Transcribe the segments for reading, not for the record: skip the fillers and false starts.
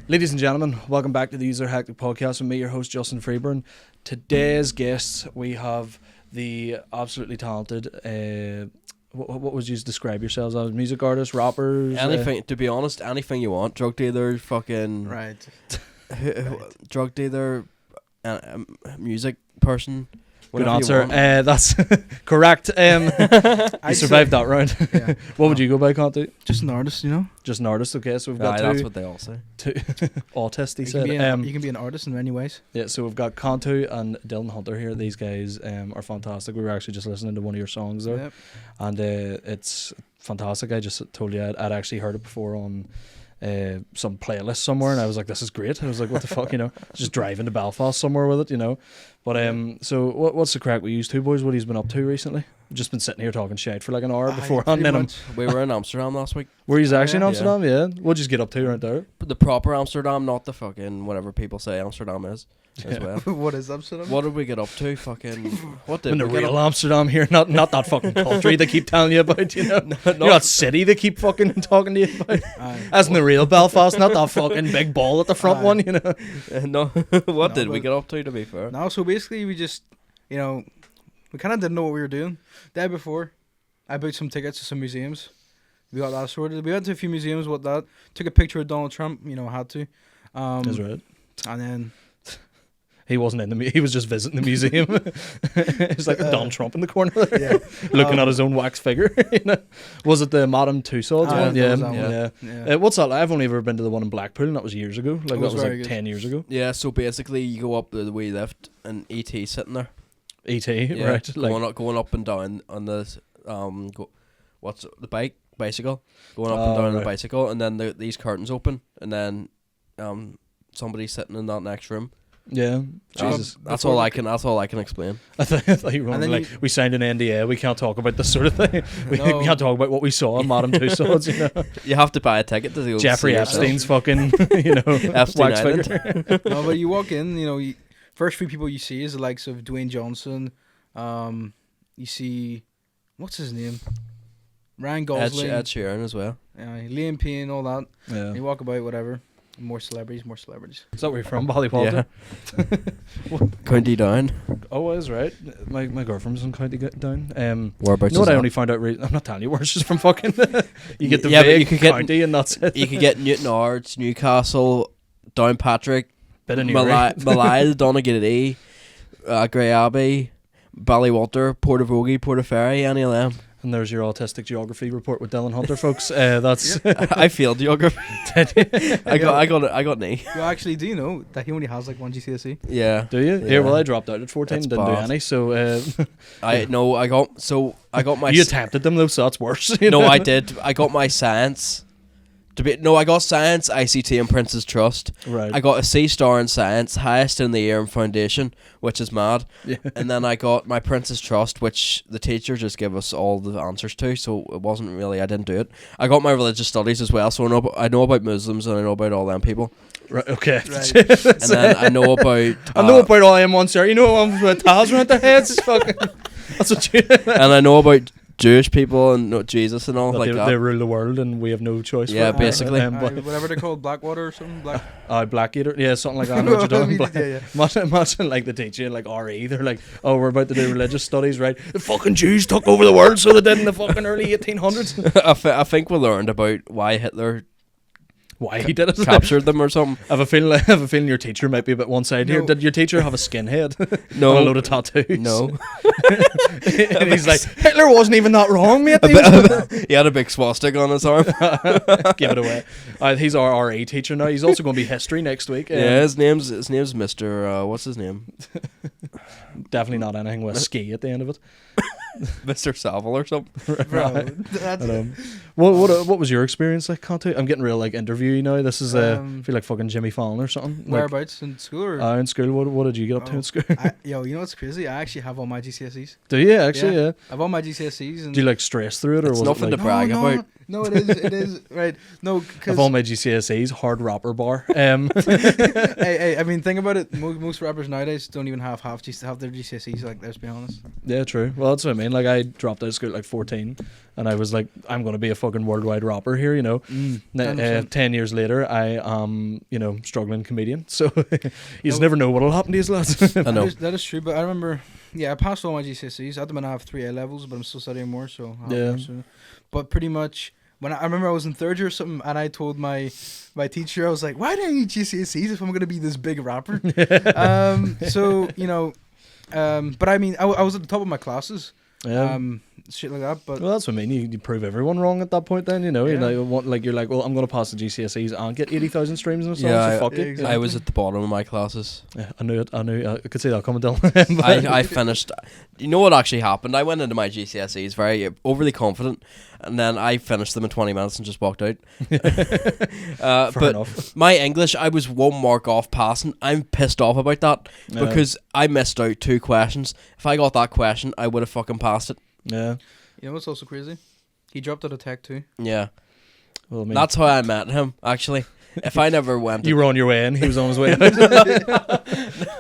Ladies and gentlemen, welcome back to the User Hectic Podcast with me, your host, Justin Freeburn. Today's guests, we have the absolutely talented, what would you describe yourselves as? Music artists, rappers? Anything, to be honest, anything you want. Drug dealer, fucking... Right. Drug dealer, music person. Good answer. That's correct. You survived that round. Yeah. What would you go by, Kantu? Just an artist, you know? Just an artist, okay. So we've got That's what they all say. two autist, he You said. can be an artist in many ways. Yeah, so we've got Kantu and Dylan Hunter here. These guys are fantastic. We were actually just listening to one of your songs there. Yep. And it's fantastic. I just told you I'd actually heard it before on some playlist somewhere, and I was like, this is great. I was like, what the fuck, you know? Just driving to Belfast somewhere with it, you know? But so what's the crack with you two boys? What have you been up to recently? We've just been sitting here talking shit for like an hour beforehand. Then We were in Amsterdam last week. were you actually in Yeah. Amsterdam? Yeah. What'd you get up to right there? But the proper Amsterdam, not the fucking whatever people say Amsterdam is as well. What is Amsterdam? What did we get up to? Fucking... What did In the we get real up Amsterdam here, not that fucking country they keep telling you about, you know? Not that city they keep fucking talking to you about. As in the real Belfast, not that fucking big ball at the front one, you know? No. What No, did we but- get up to be fair? No, so basically we just, you know, we kind of didn't know what we were doing. The day before, I bought some tickets to some museums. We got that sorted. We went to a few museums with that. Took a picture of Donald Trump, you know, had to. That's right. And then... He wasn't in he was just visiting the museum. It's like Donald Trump in the corner there, Yeah. looking at his own wax figure. You know? Was it the Madame Tussauds one? that Yeah, was that one. yeah. Yeah. What's that like? I've only ever been to the one in Blackpool, and that was years ago. Like It that was was very like good. 10 years ago. Yeah, so basically you go up the wee lift and E.T. sitting there. E.T. Yeah, right? going up and down on the bicycle, going up and Oh, down on the right. bicycle, and then these curtains open, and then somebody's sitting in that next room. Yeah. Jesus. That's all I can explain. I thought you were And going then like, we signed an NDA. We can't talk about this sort of thing. We No. can't talk about what we saw on Madame Tussauds. You know, You have to buy a ticket to go Jeffrey see yourself. Epstein's fucking, you know, Epstein wax Island. figure. No, but you walk in, you know, first few people you see is the likes of Dwayne Johnson. You see, what's his name? Ryan Ed Gosling. Sheeran as well. Liam Payne, all that. Yeah. You walk about, whatever. More celebrities. Is that where you're from, Ballywalter? County Down. Oh, is right. My girlfriend's in County Down. Whereabouts You know what is I that? only found out. I'm not telling you where she's from. Fucking. You get the Yeah, but big you could get- county, and that's it. You could get Newton Arts, Newcastle, Downpatrick, Bit of Malile, Donaghadee, Grey Abbey, Ballywalter, Portavogie, Portaferry, any of them. And there's your autistic geography report with Dylan Hunter, folks. That's I failed geography. I got an A. You actually do know that he only has like one GCSE? Yeah. do you? Yeah. Yeah. Well, I dropped out at 14, That's didn't do bad. any. So I got my you attempted them though, so that's worse. You No, know? I did. I got my science. I got science, ICT, and Prince's Trust. Right. I got a C-star in science, highest in the year in foundation, which is mad. Yeah. And then I got my Prince's Trust, which the teacher just gave us all the answers to, so it wasn't really, I didn't do it. I got my religious studies as well, so I know about Muslims and I know about all them people. Right. Okay. Right. And then I know about... I know about all them ones there. You know ones with towels around their heads. Fucking. That's what you. and I know about Jewish people and Jesus and all That like they, that. they rule the world, and we have no choice. Yeah, for it. basically. Whatever they're called, Blackwater or something. Blackgator. Yeah, something like that. I know what you're talking about. Yeah. Imagine like the teacher, like RE, they're like, oh, we're about to do religious studies, right? The fucking Jews took over the world, so they did in the fucking early 1800s. I think we learned about why Hitler Why he did it? captured them or something. I have a feeling your teacher might be a bit one side here. No. Did your teacher have a skinhead? No. And a load of tattoos? No. And he's like, Hitler wasn't even that wrong, mate. He had a big swastika on his arm. Give it away. He's our RE teacher now. He's also going to be history next week. Yeah, his name's Mr. What's his name? Definitely not anything with ski at the end of it. Mr. Savile or something. Bro, that's And, what was your experience like, Kantu? I'm getting real like interviewee now. This is I feel like fucking Jimmy Fallon or something. Like, whereabouts in school or? in school. What did you get up to Oh. in school? You know what's crazy? I actually have all my GCSEs. Do you actually? Yeah. I have all my GCSEs. And Do you like stress through it, or It's was nothing it to like, brag about. No, it is. It is right. No, of because all my GCSEs, hard rapper bar. hey, I mean, think about it. Most rappers nowadays don't even have their GCSEs. Like, let's be honest. Yeah, true. Well, that's what I mean? Like, I dropped out of school at like 14, and I was like, I'm going to be a fucking worldwide rapper here, you know. 10 years later, I am, you know, struggling comedian. So you just never know what'll happen to these lads. I know. That is true, but I remember, I passed all my GCSEs. At the minute I have 3 A levels, but I'm still studying more, so I'll have more soon. But pretty much, when I remember I was in 3rd year or something, and I told my teacher, I was like, why do I need GCSEs if I'm going to be this big rapper? So, you know, but I mean, I was at the top of my classes. Shit like that. But well, that's what I mean. You prove everyone wrong at that point. Then, you know, you're like, well, I'm going to pass the GCSEs and get 80,000 streams and stuff. Yeah, so fuck it. exactly. I was at the bottom of my classes. Yeah, I knew it. I could see that coming down. I finished. You know what actually happened? I went into my GCSEs very overly confident, and then I finished them in 20 minutes and just walked out. Fair but enough. my English, I was 1 mark off passing. I'm pissed off about that because I missed out 2 questions. If I got that question, I would have fucking passed it. Yeah. you know what's also crazy? He dropped out of tech too. Yeah. Well, I mean, That's how I met him, actually. If I never went... you were on your way in. He was on his way out.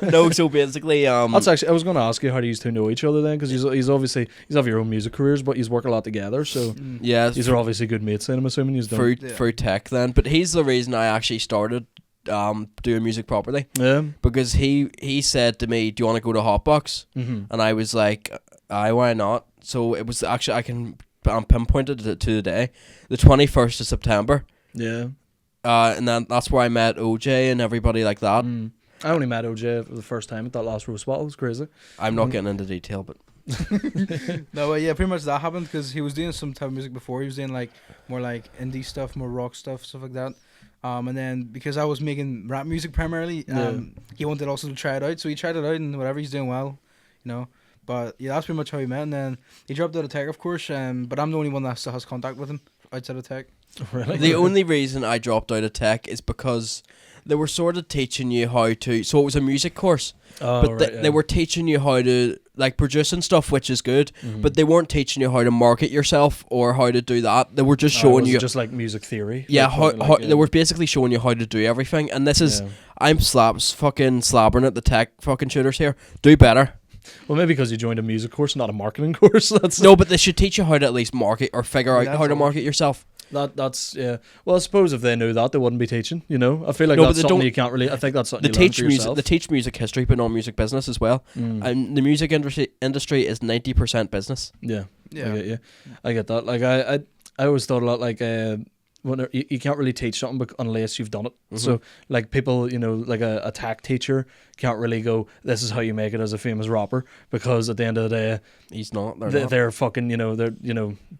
No, so basically... That's actually... I was going to ask you, how do you two know each other then? Because he's obviously... He's have your own music careers, but he's work a lot together, so... yeah, These are obviously good mates then, I'm assuming. He's done. through tech then. But he's the reason I actually started doing music properly. Yeah. Because he said to me, do you want to go to Hotbox? Mm-hmm. And I was like, aye, why not? So it was actually... I can pinpointed it to the day. The 21st of September. Yeah. And then that's where I met OJ and everybody like that. I only met OJ for the first time at that last roast battle. It was crazy. I'm not getting into detail, but... No, yeah, pretty much that happened because he was doing some type of music before. He was doing like more like indie stuff, more rock stuff like that. And then because I was making rap music primarily, he wanted also to try it out. So he tried it out and whatever, he's doing well, you know. But yeah, that's pretty much how we met. And then he dropped out of tech, of course. But I'm the only one that still has contact with him outside of tech. Really? The only reason I dropped out of tech is because they were sort of teaching you how to... So it was a music course. But they were teaching you how to like produce and stuff, which is good. But they weren't teaching you how to market yourself or how to do that. They were just showing you... just like music theory. Yeah, they were basically showing you how to do everything. And this is... I'm fucking slabbering at the tech fucking shooters here. Do better. Well, maybe because you joined a music course, not a marketing course. No, but they should teach you how to at least market or figure out how to market yourself. That's yeah. Well, I suppose if they knew that, they wouldn't be teaching. You know, I feel like that's something you can't really. I think that's something they teach music. They teach music history, but not music business as well. And the music industry is 90% business. Yeah. I get that. Like I always thought a lot like when you can't really teach something unless you've done it. So like people, you know, like a tech teacher can't really go, this is how you make it as a famous rapper, because at the end of the day, he's not. They're fucking, you know, they're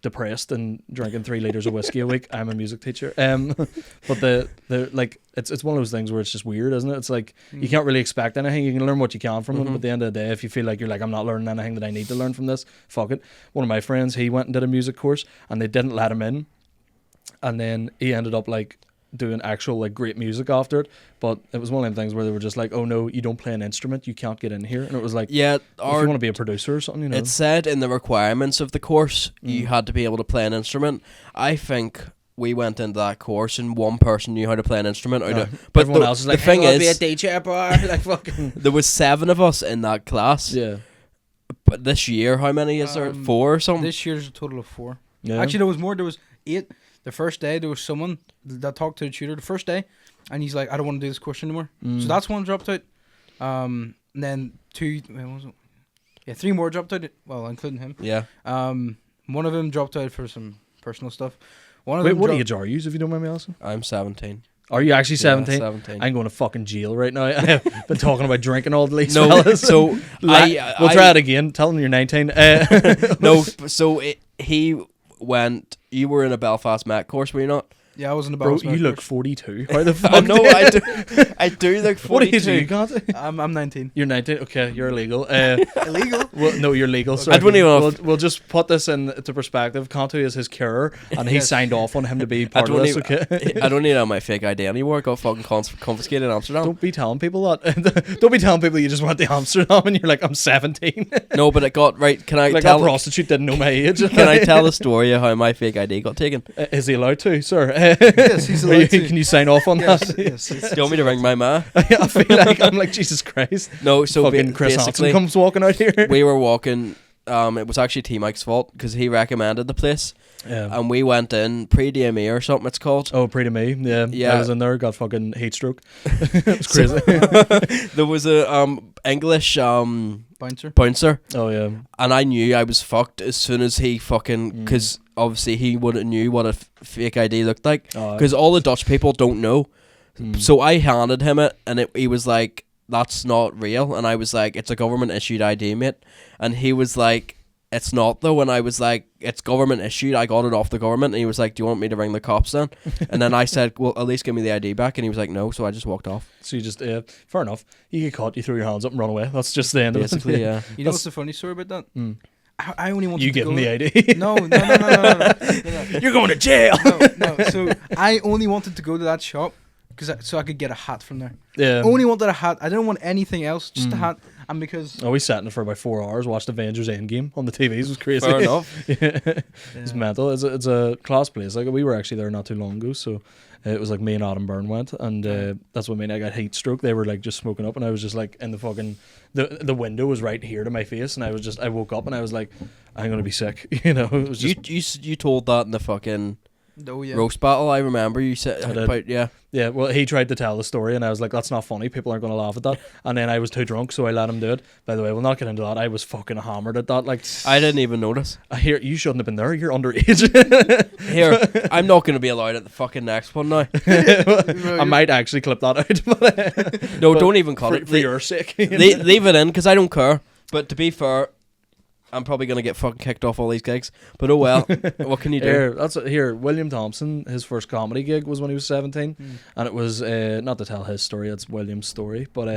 depressed and drinking 3 liters of whiskey a week. I'm a music teacher. But they're like it's one of those things where it's just weird, isn't it? It's like you can't really expect anything. You can learn what you can from them, but at the end of the day, if you feel like you're like, I'm not learning anything that I need to learn from this, fuck it. One of my friends, he went and did a music course and they didn't let him in. And then he ended up like doing actual like great music after it, but it was one of them things where they were just like, oh no, you don't play an instrument, you can't get in here. And it was like, yeah, if you want to be a producer or something, you know. It said in the requirements of the course you had to be able to play an instrument. I think we went into that course and one person knew how to play an instrument, but everyone else is like, the thing is, be a DJ bar, like fucking. There was 7 of us in that class. Yeah. But this year, how many is there? 4 or something? This year's a total of 4. Yeah. Actually, there was more. There was 8. The first day, there was someone that talked to the tutor the first day, and he's like, I don't want to do this course anymore. So that's one dropped out. And then 2, wait, what was it? Yeah, 3 more dropped out, well, including him. Yeah. One of them dropped out for some personal stuff. One of Wait, them what age are you, if you don't mind me asking? I'm 17. Are you actually 17? Yeah, 17. I'm going to fucking jail right now. I have been talking about drinking all the least No, fellas. so we'll try it again. Tell them you're 19. No, so he went... You were in a Belfast Met course, were you not? Yeah, I was in the Bro, Belfast you look course. 42. How the fuck? I know, I do look 42. What age are you, Kantu? I'm 19. You're 19? Okay, you're illegal. Illegal? Well, no, you're legal. Sorry. I don't even we'll just put this into perspective. Kantu is his carer, and he Yes. signed off on him to be part of this, okay? I don't need to have my fake ID anymore. I got fucking confiscated in Amsterdam. Don't be telling people that. Don't be telling people you just went to Amsterdam and you're like, I'm 17. No, but it got... Right, can I Like tell... that prostitute didn't know my age. Can I tell the story of how my fake ID got taken? Is he allowed to, sir? Yes, he's allowed to. Can you sign off on Yes, that? yes. Do you want me to ring my ma? I feel like I'm like, Jesus Christ. No, so Fucking Chris Hansen basically, comes walking out here. we were walking it was actually T Mike's fault because he recommended the place, Yeah. and we went in pre-DME or something it's called. Oh, pretty me. Yeah. Yeah. I was in there, got fucking heat stroke. It was crazy. There was a English Bouncer. Oh yeah. and I knew I was fucked as soon as he fucking, because obviously he would have knew what a fake ID looked like, Oh, because all the Dutch people don't know. So I handed him it, and he was like, "That's not real," and I was like, "It's a government issued ID, mate," and he was like, "It's not though," and I was like, "It's government issued. I got it off the government," and he was like, "Do you want me to ring the cops then?" And then I said, "Well, at least give me the ID back," and he was like, "No," so I just walked off. So you just fair enough. You get caught, you throw your hands up and run away. That's just the end Basically, of it. yeah. You know what's the funny story about that? Mm. I only wanted You to give go him the ID. No. You're going to jail. No. So I only wanted to go to that shop so I could get a hat from there. Yeah. Only wanted a hat. I didn't want anything else. Just a hat. And because Oh, we sat in it for about 4 hours, watched Avengers Endgame on the TVs. It was crazy. Fair enough. Yeah. It's mental. It's a class place. Like, we were actually there not too long ago, so it was like me and Adam Byrne went, and that's what I mean. I got heat stroke. They were like just smoking up, and I was just like in the fucking the window was right here to my face, and I woke up and I was like, I'm gonna be sick. You know, it was just You told that in the fucking oh yeah. roast battle. I remember you said I did. about, yeah. yeah. Well, he tried to tell the story, and I was like, that's not funny. People aren't gonna laugh at that. And then I was too drunk, so I let him do it. By the way, we'll not get into that. I was fucking hammered at that. Like, I didn't even notice. I hear you shouldn't have been there. You're underage. Here, I'm not going to be allowed at the fucking next one now. I might actually clip that out. But, No, don't even cut it. for your sake. Leave it in, because I don't care. But to be fair, I'm probably going to get fucking kicked off all these gigs. But oh well, what can you do? Here. William Thompson, his first comedy gig was when he was 17, and it was not to tell his story. It's William's story, but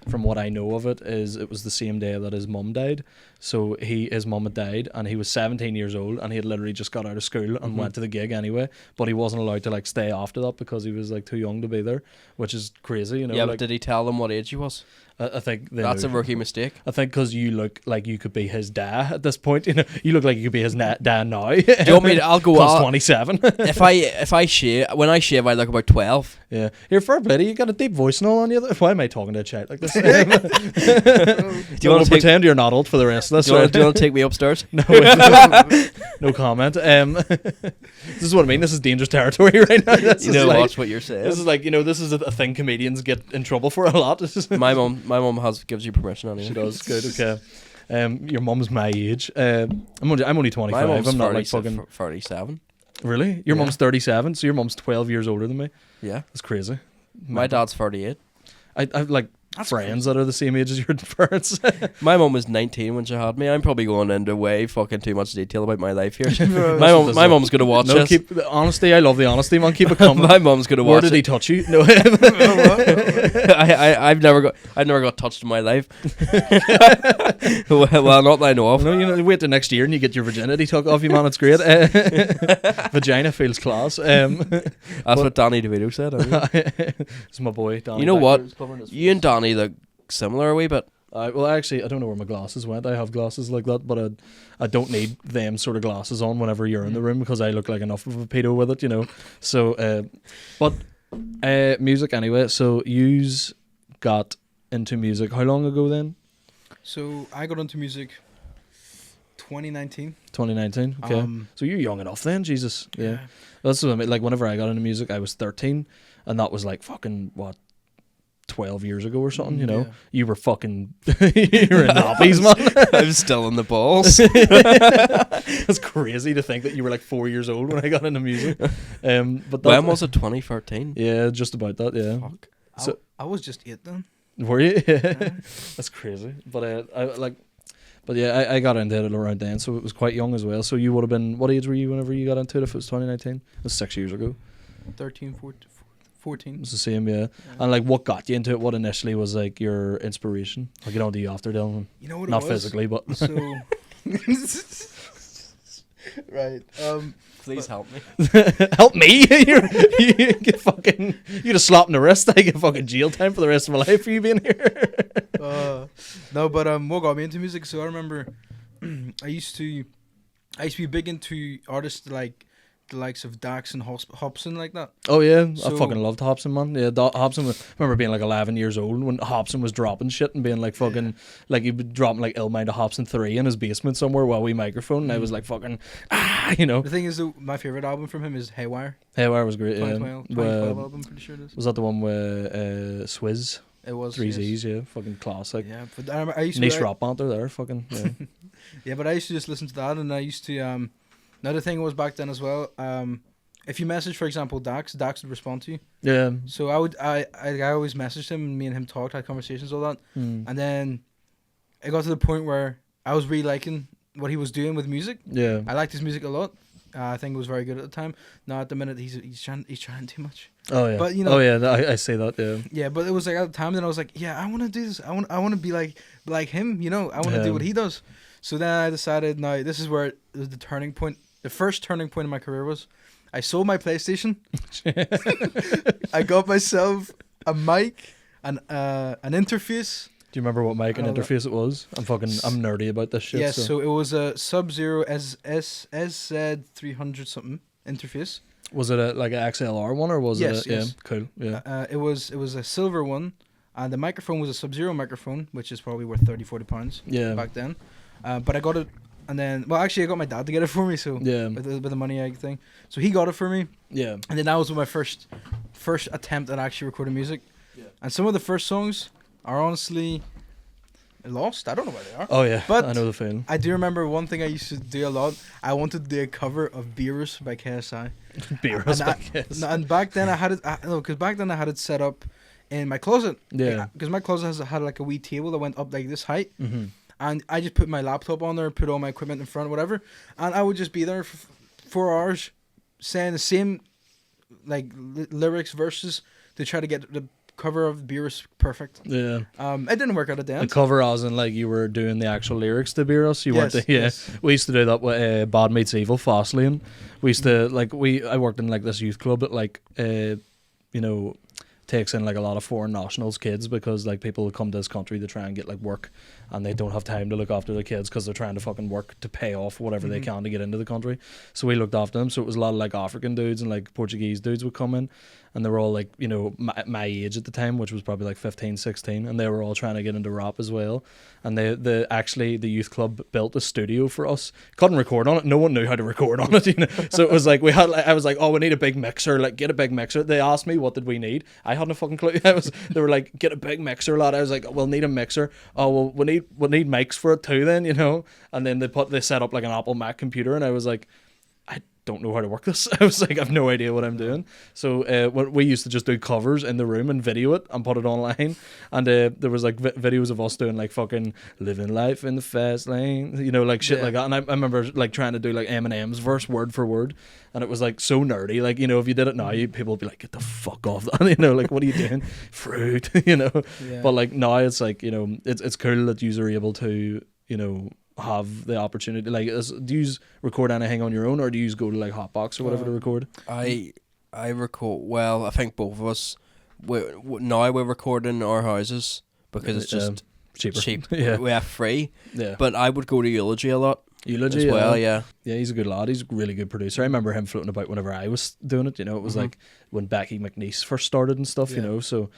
from what I know of it, it was the same day that his mum died. So his mum had died, and he was 17 years old, and he had literally just got out of school and went to the gig anyway. But he wasn't allowed to like stay after that because he was like too young to be there, which is crazy, you know. Yeah, like, but did he tell them what age he was? I think That's a rookie mistake. I think because you look like you could be his dad at this point. You know, you look like you could be his dad now. Do you want me to? I'll go. Plus 27. If I shave, when I shave, I look about 12. Yeah, you're fair play. You got a deep voice and all on you. Why am I talking to a child like this? Do you want to pretend you're not old for the rest of this? Do you want to take me upstairs? No, no comment. This is what I mean. This is dangerous territory right now. You know, watch what you're saying. This is like, you know, this is a thing comedians get in trouble for a lot. My mum gives you permission anyway. She does. Good. Okay. Your mum's my age. I'm only 25. My mum's I'm not like fucking 37. Really. Your mum's 37, so your mum's 12 years older than me. Yeah, That's crazy. my dad's 38. I've like friends that are the same age as your parents. My mum was 19 when she had me. I'm probably going into way fucking too much detail about my life here. No, my mum's gonna watch No, this. keep the honesty. I love the honesty, man. Keep it coming. My mum's gonna Where watch did it. he touch you? No. I've never got touched in my life. Well, not that I know of. No, you know, wait till next year and you get your virginity took off you, man. It's great. Vagina feels class. That's what Danny DeVito said. It's my boy. Danny You know what? Becker, who's covering his You and Danny look similar a wee bit. well, actually, I don't know where my glasses went. I have glasses like that, but I don't need them sort of glasses on whenever you're in the room because I look like enough of a pedo with it, you know. So, but music anyway. So, yous got into music how long ago then? So I got into music 2019. 2019. Okay. So you're young enough then, Jesus. Yeah. That's what I mean. Like whenever I got into music, I was 13, and that was like fucking what, 12 years ago or something. You know, Yeah. you were fucking you were in nappies, man. I'm still in the balls. It's crazy to think that you were like 4 years old when I got into music. But that, When was it? 2013. Yeah, just about that. Yeah. Fuck. So- I was just 8 then. Were you? That's crazy. But I like. But yeah, I got into it around then, so it was quite young as well. So you would have been, what age were you whenever you got into it? If it was 2019, it was 6 years ago. 13, 14. It's the same, yeah. And like, what got you into it? What initially was like your inspiration? I'll get on to you after, Dylan. You know what Not it was? physically, but So right. Please help me. help me. you get fucking, you just slap in the wrist. I get fucking jail time for the rest of my life for you being here. No, but what got me into music? So I remember I used to be big into artists like the likes of Dax and Hobson like that. Oh yeah, I So- fucking loved Hobson, man. Yeah, Hobson was, I remember being like 11 years old when Hobson was dropping shit and being like fucking like he'd be dropping like Illmind of Hobson 3 in his basement somewhere while we microphone, and I was like fucking you know. The thing is, though, my favorite album from him is Haywire. Haywire was great. 2012, Yeah, 2012 album, pretty sure it is. was that the one with Swizz? It was Three yes. Z's, yeah, fucking classic. Yeah, but I, remember I used to Niche rock banter there, fucking yeah. Yeah, but I used to just listen to that, and I used to another thing was back then as well. If you message, for example, Dax would respond to you. Yeah. So I always messaged him, and me and him talked, had conversations, all that. Mm. And then it got to the point where I was really liking what he was doing with music. Yeah. I liked his music a lot. I think it was very good at the time. Now at the minute he's trying too much. Oh yeah. But, you know- oh yeah, I say that. Yeah. Yeah, but it was like at the time then I was like, yeah, I want to do this. I want to be like him. You know, I want to Yeah. do what he does. So then I decided, now this is where the turning point. The first turning point in my career was, I sold my PlayStation. I got myself a mic, an interface. Do you remember what mic and Oh, interface it was? I'm nerdy about this shit. Yes, so. so it was a Sub-Zero SZ300 something interface. Was it like an XLR one or was Yes, it? yes. Yeah, cool. Yeah. It was a silver one, and the microphone was a Sub-Zero microphone, which is probably worth 30-40 pounds Yeah. back then. But I got it, and then actually I got my dad to get it for me. So Yeah. with the money egg thing, so he got it for me, Yeah. and then that was my first attempt at actually recording music. Yeah. And some of the first songs are honestly lost. I don't know where they are. Oh yeah. But- I know the feeling. I do remember one thing I used to do a lot. I wanted to do a cover of Beerus by KSI. Beerus, and I guess. And back then I had it. Because back then I had it set up in my closet. Yeah. Because my closet had like a wee table that went up like this height, Mm-hmm. and I just put my laptop on there, put all my equipment in front, whatever, and I would just be there for 4 hours, saying the same, like lyrics, verses, to try to get the cover of Beerus perfect. Yeah. It didn't work out at the The end. cover as in like you were doing the actual lyrics to Beerus. You weren't. Yes, Yeah. yes. We used to do that with Bad Meets Evil, Fastlane. We used to like I worked in like this youth club that like you know takes in like a lot of foreign nationals kids, because like people come to this country to try and get like work, and they don't have time to look after their kids because they're trying to fucking work to pay off whatever they can to get into the country. So we looked after them. So it was a lot of like African dudes and like Portuguese dudes would come in, and they were all like, you know, my age at the time, which was probably like 15, 16, and they were all trying to get into rap as well. And the youth club built a studio for us. Couldn't record on it. No one knew how to record on it, you know. So it was like I was like, oh, we need a big mixer. Like, get a big mixer. They asked me what did we need. I had no fucking clue. They were like, get a big mixer, lad. I was like, we'll need a mixer. Oh well, we need mics for it too, then, you know. And then they set up like an Apple Mac computer, and I was like, I don't know how to work this. I was like, I've no idea what I'm doing. So we used to just do covers in the room and video it and put it online. And there was like videos of us doing like fucking living life in the fast lane, you know, like shit like that. And I remember like trying to do like Eminem's verse word for word, and it was like so nerdy. Like, you know, if you did it now, people would be like, get the fuck off that, you know, like, what are you doing? Fruit, you know. Yeah. But like now it's like, you know, it's cool that you are able to, you know, have the opportunity. Like, do you record anything on your own, or do you go to like Hotbox or whatever to record? I record. Well, I think both of us. Now we're recording in our houses because it's just cheaper. cheap. Yeah. We have free. Yeah. But I would go to Eulogy a lot Eulogy as well. Yeah. Yeah, he's a good lad. He's a really good producer. I remember him floating about whenever I was doing it. You know, it was like when Becky McNeese first started and stuff. You Yeah. know, so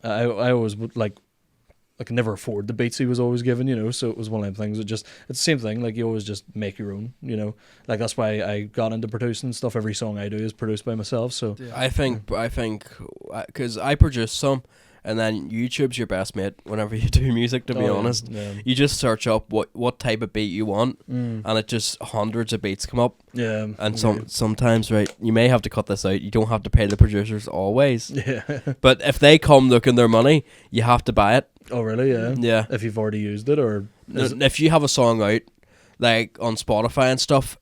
I always would like I could never afford the beats he was always given, you know, so it was one of them things. It's the same thing, like you always just make your own, you know. Like that's why I got into producing stuff. Every song I do is produced by myself, so Yeah. I think because I produce some, and then YouTube's your best mate whenever you do music. To be Oh, yeah, honest, yeah. you just search up what type of beat you want, Mm. and it just hundreds of beats come up. Yeah. And sometimes, right, you may have to cut this out. You don't have to pay the producers always, Yeah. but if they come looking their money, you have to buy it. Oh really? Yeah. Yeah. If you've already used it, or is it- If you have a song out, like on Spotify and stuff,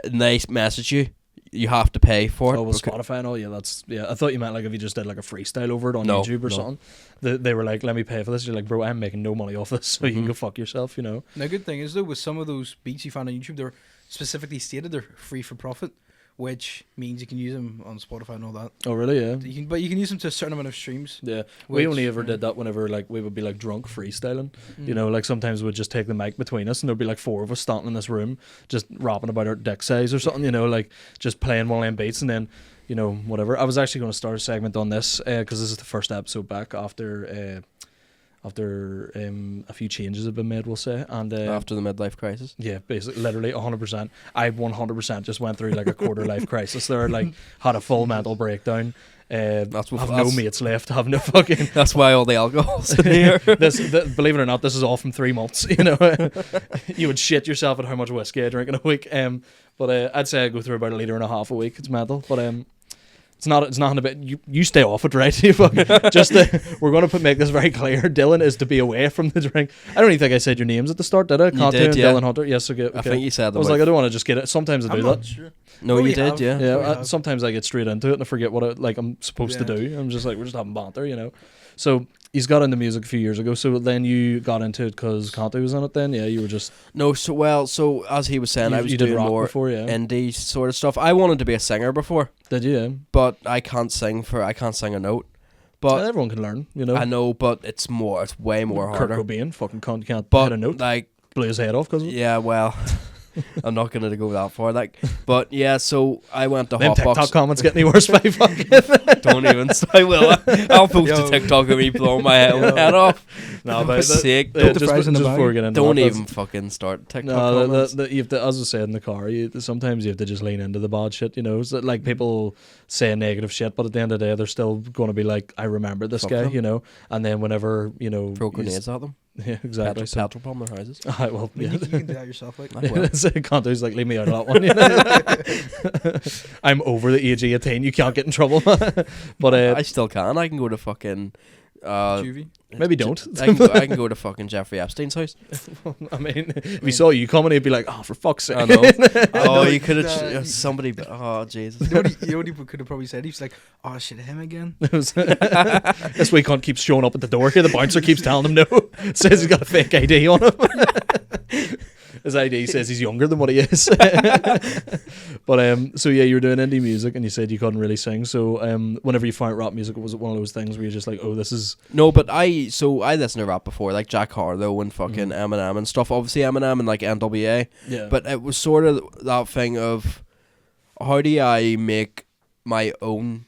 and they message you, you have to pay for it. oh, well, Becau- Spotify and all. Yeah, I thought you meant like if you just did like a freestyle over it on No, YouTube or no. something. They were like, let me pay for this. You're like, bro, I'm making no money off this, so you can go fuck yourself, you know. The good thing is though, with some of those beats you find on YouTube, they're specifically stated they're free for profit, which means you can use them on Spotify and all that. Oh, really? Yeah. But you can use them to a certain amount of streams. Yeah, we Which, only ever yeah. did that whenever like we would be like drunk freestyling. You know, like sometimes we'd just take the mic between us and there'd be like 4 of us standing in this room just rapping about our dick size or something. You know, like just playing one of them beats and then, you know, whatever. I was actually going to start a segment on this because this is the first episode back after a few changes have been made, we'll say, and After the midlife crisis. yeah, basically, literally 100%. I 100% just went through like a quarter life crisis there, like had a full mental breakdown. That's what- have no that's- mates left. Have no fucking. That's why all the alcohol's in here. Believe it or not, this is all from 3 months. You know, you would shit yourself at how much whiskey I drink in a week. But I'd say I go through about 1.5 liters a week. It's mental, but It's not a bit. You stay off it, right? You fucking, just we're going to make this very clear. Dylan is to be away from the drink. I don't even think I said your names at the start, did I? Kantu did, and yeah. Dylan Hunter. Yes, okay. I think you said I that. was like, I don't want to just get it. Sometimes I do I'm that. not sure. No, Probably you did, have. yeah. Yeah, Probably have. sometimes I get straight into it and I forget what I'm supposed to do. I'm just like, we're just having banter, you know. So he's got into music a few years ago. So then you got into it because Kantu was in it. Then you were just No, so as he was saying, I was you did doing rock more before, yeah. indie sort of stuff. I wanted to be a singer before, Did you? Yeah. but I can't sing a note. But Everyone can learn, you know. I know, but it's way more Kurt harder. Cobain, fucking cunt, can't But hit a note, like, blew his head off because yeah, well, I'm not gonna go that far. Like, but yeah, so I went to them TikTok Hotbox. comments get any worse by fucking. Don't even. I will. I'll post Yo. a TikTok of me blowing my Yo. head off. No, For but sake, Put the just fries in the before we bag. get into don't that, even fucking start TikTok No, comments. you have to, as I said in the car, sometimes you have to just lean into the bad shit, you know. So, like, people say negative shit, but at the end of the day, they're still going to be like, I remember this Fuck guy, them. you know. And then whenever, you know. Throw he's- grenades at them. Yeah, exactly. Petrol bomb their houses. Well, I mean, yeah. you can do that yourself, like. I will. Kantu's like, leave me out of that one. You know? I'm over the age of 18. You can't get in trouble. But I still can. I can go to fucking. Juvie. maybe don't. I can go to fucking Jeffrey Epstein's house. I mean, if he saw you coming, he'd be like, oh, for fuck's sake. I know. Oh, you could Nah, have somebody. Oh, Jesus. You know what he could have probably said? He's like, oh shit, him again. This way cunt keeps showing up at the door here. The bouncer keeps telling him no. Says he's got a fake ID on him. His ID says he's younger than what he is. But so yeah, you were doing indie music and you said you couldn't really sing. So whenever you found rap music, was it one of those things where you're just like, oh, this is No, but I listened to rap before, like Jack Harlow and fucking Eminem and stuff. Obviously Eminem and like NWA. yeah. But it was sort of that thing of how do I make my own.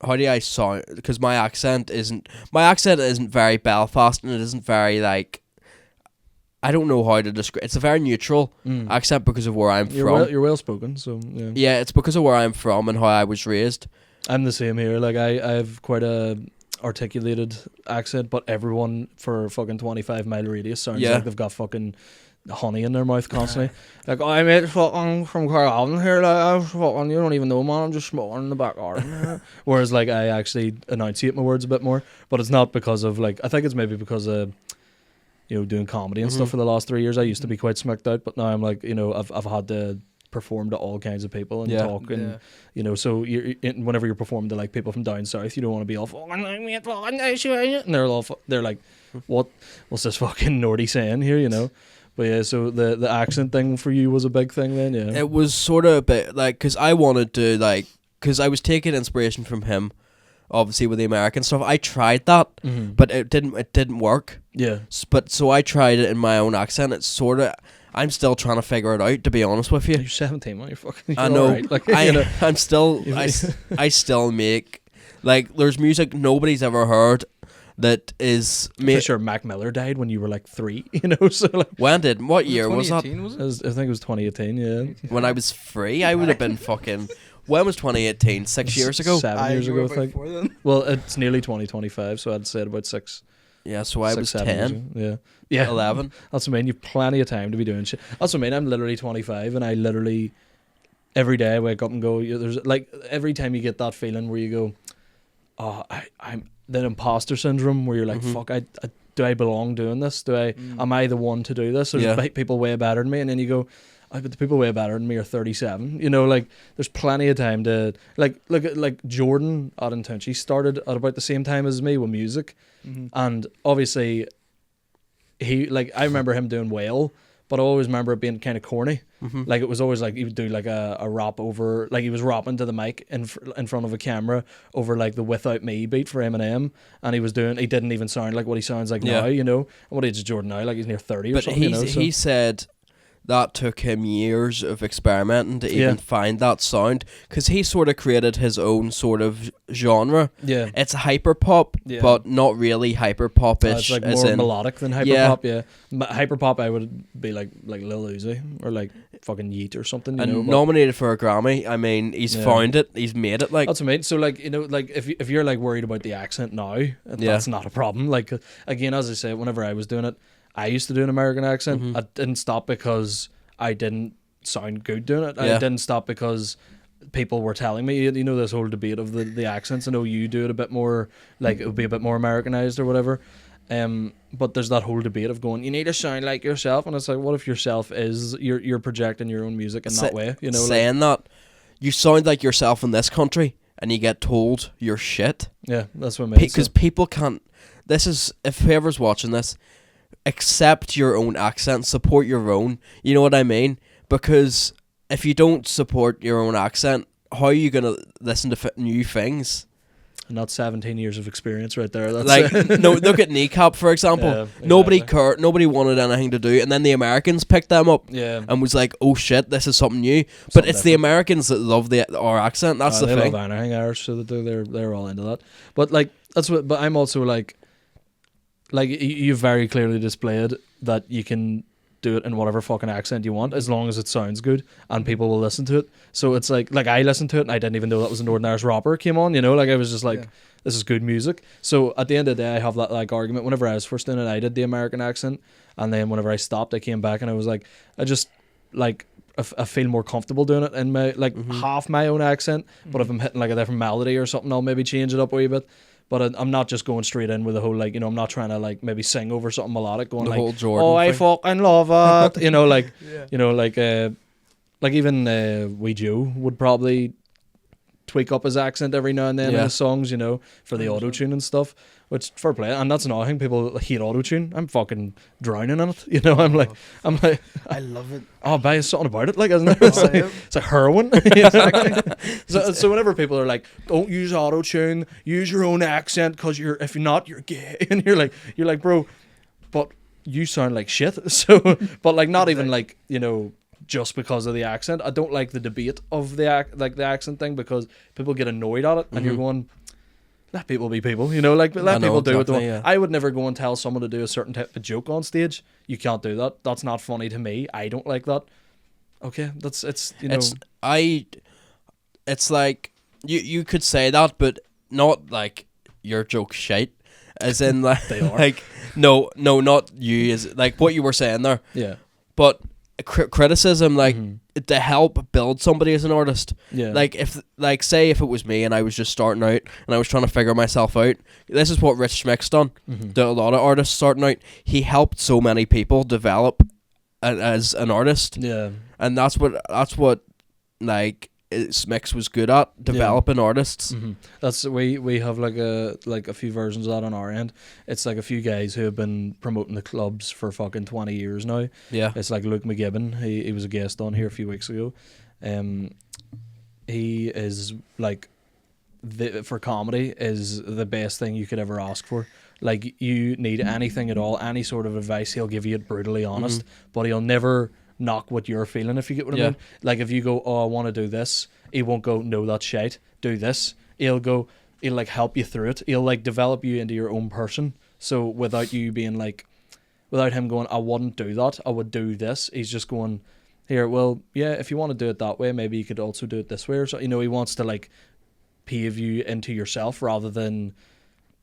How do I sound? Because my accent isn't very Belfast and it isn't very like. I don't know how to describe. It's a very neutral accent because of where I'm from. You're well spoken, so yeah. Yeah, it's because of where I'm from and how I was raised. I'm the same here. Like I have quite a articulated accent, but everyone for a fucking 25-mile radius sounds Yeah. like they've got fucking honey in their mate constantly. Like, I made fucking from Carlton here, like, I was fucking, you don't even know, man, I'm just smoking in the back garden. Whereas, like, I actually enunciate my words a bit more, but it's not because of, like, I think it's maybe because of, you know, doing comedy and stuff for the last 3 years. I used to be quite smacked out, but now I'm like, you know, I've had to perform to all kinds of people and Yeah. talk and, Yeah. you know, so whenever you're performing to, like, people from down south, you don't want to be all fucking, and they're like, what's this fucking Nordy saying here, you know? But yeah, so the accent thing for you was a big thing then, yeah. It was sort of a bit like because I wanted to like because I was taking inspiration from him, obviously with the American stuff. I tried that, but it didn't work. Yeah. But so I tried it in my own accent. It's sort of I'm still trying to figure it out. To be honest with you, You're 17, man. You're fucking. I you're know. alright, like, I you know. I'm still I still make like there's music nobody's ever heard that is I'm made. sure Mac Miller died when you were like 3, you know. So like, What year was that? 2018, was it? I think it was 2018. Yeah. When I was 3, I would have been fucking. When was 2018? 6 years ago. 7 years you were ago, I about think. 4 then. Well, it's nearly 2025, so I'd say about 6. Yeah, so I 6, was 7 years 10, ago. Yeah. 11. That's what I mean. You've plenty of time to be doing shit. That's what I mean. I'm literally 25, and I literally every day I wake up and go. There's like every time you get that feeling where you go, oh, I'm that imposter syndrome where you're like, fuck, do I belong doing this? Am I the one to do this? There's Yeah. people way better than me, and then you go, oh, but the people way better than me are 37. You know, like there's plenty of time to like look at like Jordan at Intention. He started at about the same time as me with music, and obviously he like I remember him doing well, but I always remember it being kind of corny. Mm-hmm. Like it was always like he would do like a rap over, like he was rapping to the mic in front of a camera over like the "Without Me" beat for Eminem, and he didn't even sound like what he sounds like now, you know. And what age is Jordan now? Like he's near 30 or But something. You know, so. he said that took him years of experimenting to even find that sound, because he sort of created his own sort of genre. Yeah, it's hyper pop, but not really hyper pop-ish. It's like more melodic than hyper pop. Yeah, hyper pop I would be like Lil Uzi or like fucking Yeet or something. You know, nominated for a Grammy. I mean, he's found it. He's made it. Like that's what I mean. So like, you know, like if you're like worried about the accent now, that's not a problem. Like again, as I say, whenever I was doing it, I used to do an American accent. Mm-hmm. I didn't stop because I didn't sound good doing it. I didn't stop because people were telling me, you know, this whole debate of the accents. I know you do it a bit more, like it would be a bit more Americanized or whatever. But there's that whole debate of going, you need to sound like yourself, and it's like, what if yourself is you're projecting your own music in that way? You know, saying that you sound like yourself in this country, and you get told you're shit. Yeah, that's what I mean. Because people can't. This is, if whoever's watching this, accept your own accent, support your own. You know what I mean? Because if you don't support your own accent, how are you gonna listen to new things? Not 17 years of experience right there. That's like no, look at Kneecap for example. Yeah, exactly. Nobody wanted anything to do, and then the Americans picked them up. And was like, oh shit, this is something new. But it's different. The Americans that love our accent. That's the thing. They love anything Irish, so they're all into that. But like that's what. But I'm also like you very clearly displayed that you can do it in whatever fucking accent you want, as long as it sounds good and people will listen to it. So it's like I listened to it and I didn't even know that was a Northern Irish rapper came on, you know, like I was just like, this is good music. So at the end of the day, I have that like argument. Whenever I was first doing it, I did the American accent, and then whenever I stopped, I came back and I was like, I just like I feel more comfortable doing it in my like half my own accent, but if I'm hitting like a different melody or something, I'll maybe change it up a wee bit. But I'm not just going straight in with the whole, like, you know, I'm not trying to, like, maybe sing over something melodic, going, the like, oh, I fucking love it. You know, like, you know, like even Wee Joe would probably tweak up his accent every now and then in his songs, you know, for the auto-tune and stuff, which, fair play. And that's another thing, people hate auto-tune. I'm fucking drowning in it, you know, I'm like, I love it. Oh, but it's something about it, like, isn't it? It's like heroin. So whenever people are like, don't use auto-tune, use your own accent, because if you're not, you're gay. And you're like, bro, but you sound like shit. So, but like, not even like, you know, just because of the accent. I don't like the debate of the accent thing, because people get annoyed at it, and you're going, let people be people, you know, like let people do what they want. I would never go and tell someone to do a certain type of joke on stage. You can't do that. That's not funny to me. I don't like that. Okay, it's you know, it's like you could say that, but not like your joke's shite, as in like they are. Like no, not you, is like what you were saying there. Yeah, but criticism, like to help build somebody as an artist. Yeah, like say if it was me and I was just starting out and I was trying to figure myself out, this is what Rich Schmick's done. To a lot of artists starting out, he helped so many people develop as an artist. Yeah, and that's what like Smix was good at, developing artists. That's we have like a few versions of that on our end. It's like a few guys who have been promoting the clubs for fucking 20 years now. Yeah, it's like Luke McGibbon. He was a guest on here a few weeks ago. He is like for comedy is the best thing you could ever ask for. Like, you need anything at all, any sort of advice, he'll give you it brutally honest, but he'll never knock what you're feeling, if you get what I mean. Like, if you go, oh, I want to do this, he won't go, no, that's shite, do this. He'll like help you through it. He'll like develop you into your own person. So without him going, I wouldn't do that, I would do this, he's just going, here, well, yeah, if you want to do it that way, maybe you could also do it this way, or so. You know, he wants to like pave you into yourself rather than,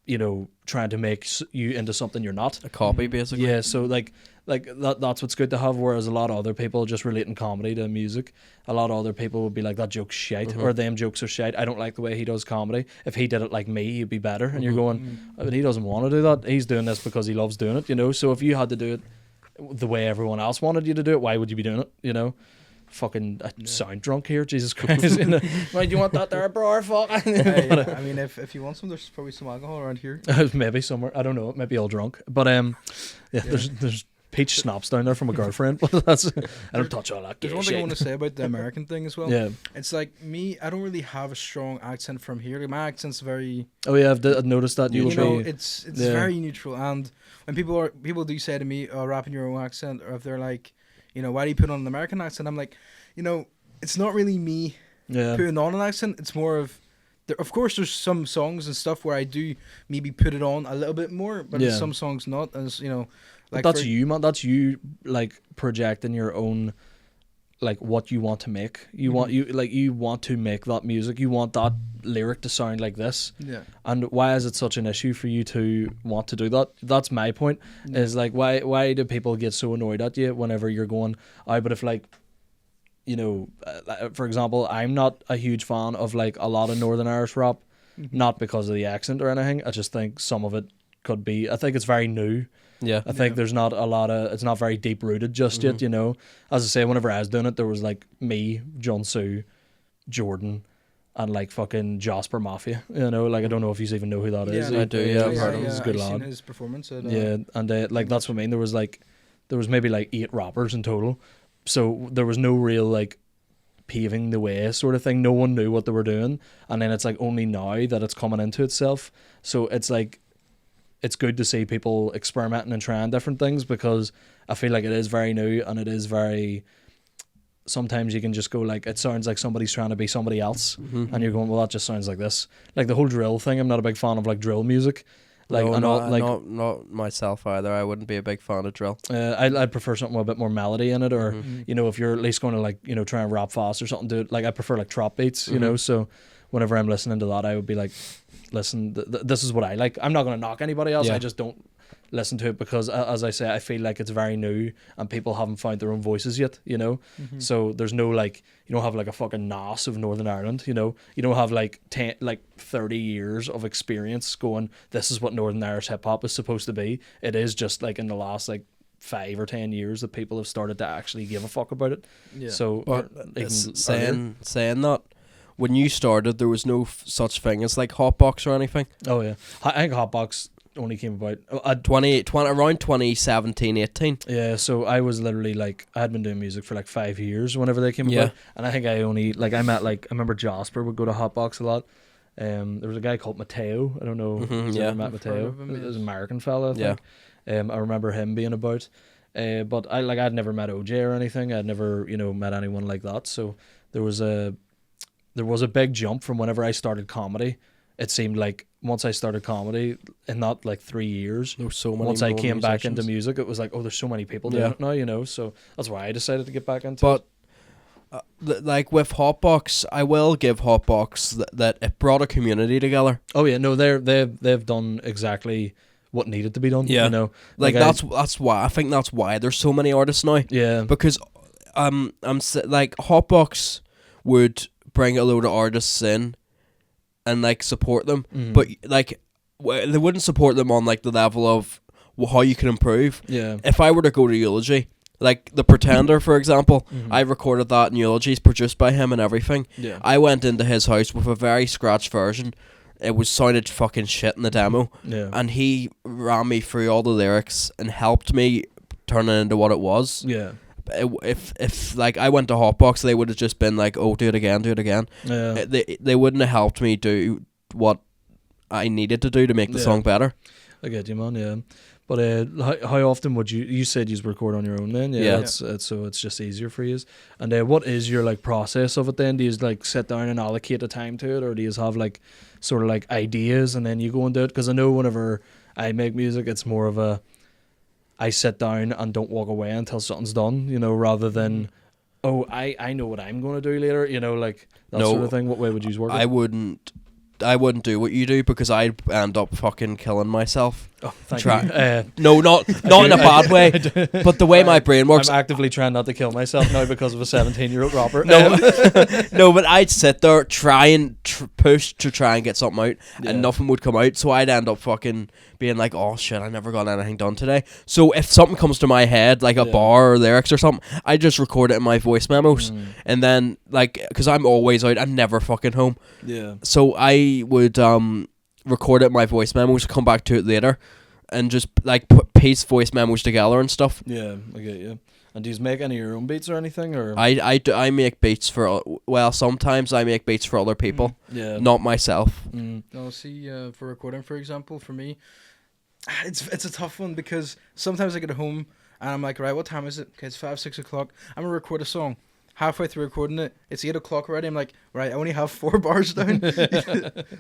you know, trying to make you into something you're not. A copy, basically. Yeah, so like that's what's good to have, whereas a lot of other people just relating comedy to music. A lot of other people would be like, that joke's shite, or them jokes are shite, I don't like the way he does comedy. If he did it like me, he'd be better. And you're going, but he doesn't want to do that. He's doing this because he loves doing it, you know? So if you had to do it the way everyone else wanted you to do it, why would you be doing it, you know? Fucking sound drunk here, Jesus Christ. Why do you want that there, bro? Fuck. I mean, if you want some, there's probably some alcohol around here. Maybe somewhere, I don't know, maybe all drunk, but there's peach snaps down there from a girlfriend. That's I don't touch all that. There's one thing I want to say about the American thing as well. Yeah. It's like me. I don't really have a strong accent from here. Like, my accent's very. Oh yeah, I've noticed that You know, be. it's very neutral. And when people do say to me, "Oh, rap in your own accent," or if they're like, you know, why do you put on an American accent? I'm like, you know, it's not really me putting on an accent. It's more of. Of course, there's some songs and stuff where I do maybe put it on a little bit more, but there's some songs not. As you know, like but that's you, man. That's you, like projecting your own, like what you want to make. You want you want to make that music. You want that lyric to sound like this. Yeah. And why is it such an issue for you to want to do that? That's my point. Is like why do people get so annoyed at you whenever you're going? But if like. You know, for example, I'm not a huge fan of like a lot of Northern Irish rap, not because of the accent or anything. I just think some of it could be. I think it's very new. Yeah, I think there's not a lot of. It's not very deep rooted just yet. You know, as I say, whenever I was doing it, there was like me, John Sue, Jordan, and like fucking Jasper Mafia. You know, like I don't know if you even know who that is. I do. Yeah, I've heard him. He's a good I've lad. seen his performance. Yeah, and like that's what I mean. There was maybe like 8 rappers in total. So there was no real like paving the way sort of thing. No one knew what they were doing, and then it's like only now that it's coming into itself. So it's like it's good to see people experimenting and trying different things, because I feel like it is very new, and it is very. Sometimes you can just go like, it sounds like somebody's trying to be somebody else, and you're going, well, that just sounds like this. Like the whole drill thing. I'm not a big fan of like drill music. Like, no, not myself either. I wouldn't be a big fan of drill. I'd prefer something with a bit more melody in it, or you know, if you're at least going to like, you know, try and rap fast or something, do it. Like I prefer like trap beats, you know. So whenever I'm listening to that, I would be like, listen, this is what I like. I'm not going to knock anybody else. I just don't listen to it because, as I say, I feel like it's very new and people haven't found their own voices yet, you know. So there's no like, you don't have like a fucking Nas of Northern Ireland, you know. You don't have like 30 years of experience going, this is what Northern Irish hip hop is supposed to be. It is just like in the last like 5 or 10 years that people have started to actually give a fuck about it. Yeah. So but saying that, when you started, there was no such thing as like Hotbox or anything. Oh yeah, I think Hotbox only came about around 2017, 18. Yeah, so I was literally like, I had been doing music for like 5 years whenever they came about, and I think I only like I remember Jasper would go to Hotbox a lot. There was a guy called Mateo. I don't know. If you ever met Mateo? He was an American fella, I think. I remember him being about. But I'd never met OJ or anything. I'd never, you know, met anyone like that. So there was a big jump from whenever I started comedy. It seemed like once I started comedy, in that like 3 years, there were so many. Once I came back into music, it was like, oh, there's so many people doing it now, you know. So that's why I decided to get back into it. But like with Hotbox, I will give Hotbox that it brought a community together. Oh yeah, no, they've done exactly what needed to be done. Yeah, you know, like that's why I think that's why there's so many artists now. Yeah, because like Hotbox would bring a load of artists in and like support them, but like they wouldn't support them on like the level of how you can improve. Yeah, if I were to go to Eulogy, like The Pretender, for example, I recorded that in Eulogy, produced by him and everything. Yeah, I went into his house with a very scratched version. It was sounded fucking shit in the demo. Yeah, and he ran me through all the lyrics and helped me turn it into what it was. Yeah. If like I went to Hotbox, they would have just been like, oh, do it again. Yeah. They wouldn't have helped me do what I needed to do to make the song better. I get you, man. Yeah, but how often would you said you record on your own then? Yeah. So it's just easier for you. And what is your like process of it then? Do you like sit down and allocate a time to it, or do you have like sort of like ideas and then you go and do it? Because I know whenever I make music, it's more of a I sit down and don't walk away until something's done, you know, rather than, oh, I know what I'm going to do later, you know, like that sort of thing. What way would you work? I wouldn't do what you do because I'd end up fucking killing myself. Oh, thank you. No, not in a bad way, but the way my brain works. I'm actively trying not to kill myself now because of a 17-year-old rapper. No, but I'd sit there, try and push to try and get something out, and nothing would come out, so I'd end up fucking being like, oh shit, I never got anything done today. So if something comes to my head, like a bar or lyrics or something, I just record it in my voice memos, and then, like, because I'm always out, I'm never fucking home. Yeah. So I would record it in my voice memos, come back to it later, and just like put piece voice memos together and stuff. Yeah, I get you. And do you make any of your own beats or anything, or? I make beats for, well, sometimes I make beats for other people, Yeah. not myself. No, see, for recording, for example, for me, it's a tough one because sometimes I get home and I'm like, right, what time is it? Okay, it's 5, 6 o'clock. I'm gonna record a song. Halfway through recording it, it's 8 o'clock already. I'm like, right, I only have 4 bars down.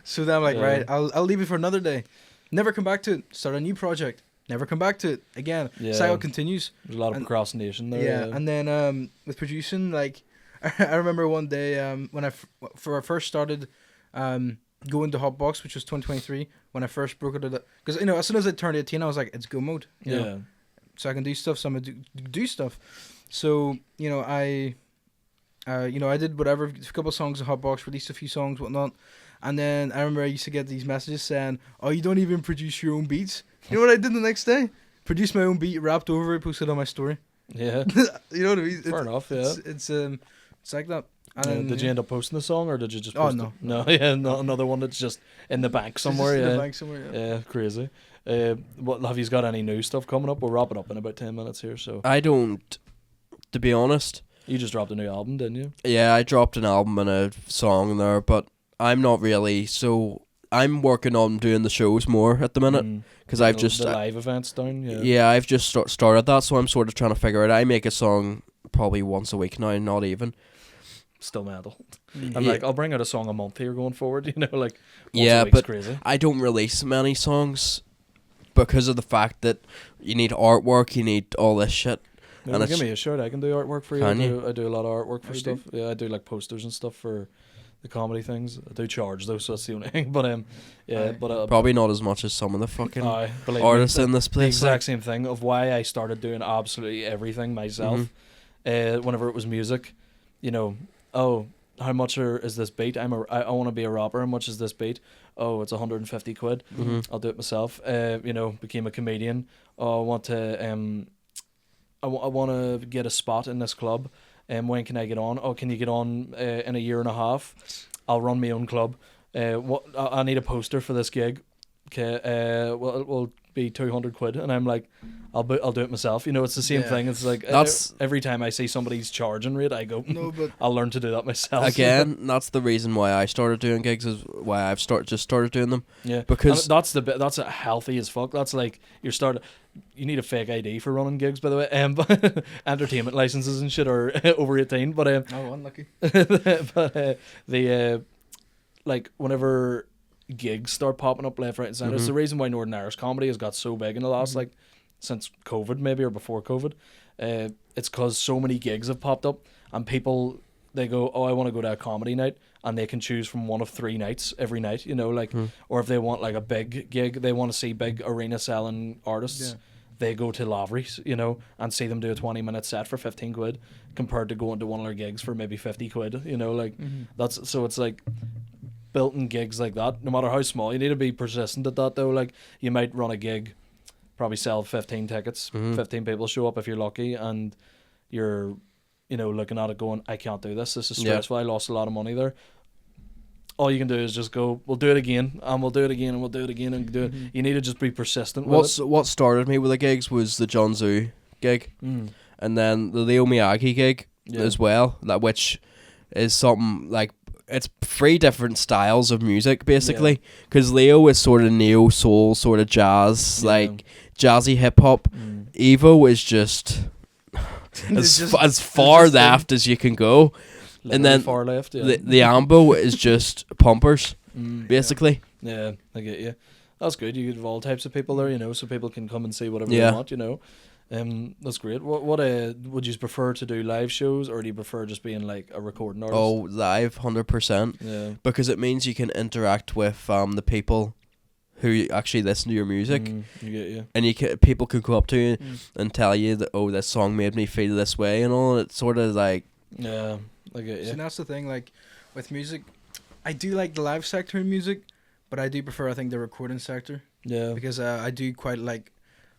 So then I'm like, right, I'll leave it for another day. Never come back to it. Start a new project. Never come back to it again. Yeah. Cycle continues. There's a lot of procrastination there. Yeah, and then with producing, like, I remember one day when I first started going to Hotbox, which was 2023, when I first broke it, because as soon as I turned 18, I was like, it's go mode. You know? So I can do stuff. So I'm gonna do stuff. So I did whatever, a couple of songs in Hotbox, released a few songs, whatnot. And then I remember I used to get these messages saying, "Oh, you don't even produce your own beats." You know what I did the next day? Produced my own beat, rapped over it, posted on my story. Yeah. You know what I mean? Fair enough. Yeah. It's like that. And Yeah, then, did you end up posting the song, or did you just? Post no. it? No. Yeah, not another one that's just in the bank somewhere. It's just Yeah. in the bank somewhere. Yeah. Yeah, crazy. What have you got any new stuff coming up? We'll wrap it up in about 10 minutes here. So I don't, to be honest. you just dropped a new album, didn't you? Yeah, I dropped an album and a song there, but I'm not really. So I'm working on doing the shows more at the minute because I've just the live events down. Yeah. Yeah, I've just started that, so I'm sort of trying to figure it out. I make a song probably once a week now, not even. Still mental. Mm. I'm Yeah. like, I'll bring out a song a month here going forward. Like once Yeah, a week's but crazy. I don't release many songs because of the fact that you need artwork, you need all this shit. No, and give it's- me a shirt. I can do artwork for you. Can you? I do a lot of artwork for Oh, you stuff. Yeah, I do like posters and stuff for the comedy things. I do charge though, so that's the only thing. But yeah, Aye. but Probably not as much as some of the fucking believe artists me, in this the place. exact same thing of why I started doing absolutely everything myself. Whenever it was music, oh, how much is this beat? I want to be a rapper. How much is this beat? Oh, it's 150 quid. I'll do it myself. Became a comedian. Oh, I want to I want to get a spot in this club. When can I get on? Oh, can you get on in a year and a half? I'll run my own club. I need a poster for this gig. Okay, well, it will be 200 quid, and I'm like, I'll do it myself. It's the same Yeah. thing. It's like That's- every time I see somebody's charging rate, I go, No, but I'll learn to do that myself. Again, that's the reason why I started doing gigs, is why I've started doing them. Yeah, Because- and that's a healthy as fuck. That's like you need a fake ID for running gigs, by the way. Entertainment licenses and shit are over 18, but unlucky. but like whenever gigs start popping up left, right, and center, it's the reason why Northern Irish comedy has got so big in the last like since COVID maybe or before COVID. It's because so many gigs have popped up and people they go, oh, I want to go to a comedy night, and they can choose from one of 3 nights every night, or if they want like a big gig, they want to see big arena selling artists. Yeah. They go to Lavery's, and see them do a 20-minute set for 15 quid compared to going to one of their gigs for maybe 50 quid, that's, so it's like built-in gigs like that, no matter how small. You need to be persistent at that though. Like you might run a gig, probably sell 15 tickets, 15 people show up if you're lucky, and you're looking at it going, I can't do this is stressful. I lost a lot of money there. All you can do is just go, we'll do it again, and we'll do it again, and we'll do it again, and do it. You need to just be persistent with it. What started me with the gigs was the John Zoo gig, and then the Leo Miyagi gig as well, which is something like, it's 3 different styles of music basically, because Leo is sort of neo soul, sort of jazz, like jazzy hip hop. Evo is just as far left as you can go, and then far left, the Ambo is just pumpers basically. Yeah, I get you. That's good. You get all types of people there, so people can come and see whatever Yeah. they want, that's great. What would you prefer to do, live shows, or do you prefer just being like a recording artist? Oh, live 100%, Yeah. because it means you can interact with the people who actually listen to your music. You get you. And people can go up to you and tell you that, oh, this song made me feel this way and all. It's sort of like, Yeah, I get So you. that's the thing, like, with music, I do like the live sector in music, but I do prefer, I think, the recording sector, Yeah. because I do quite like,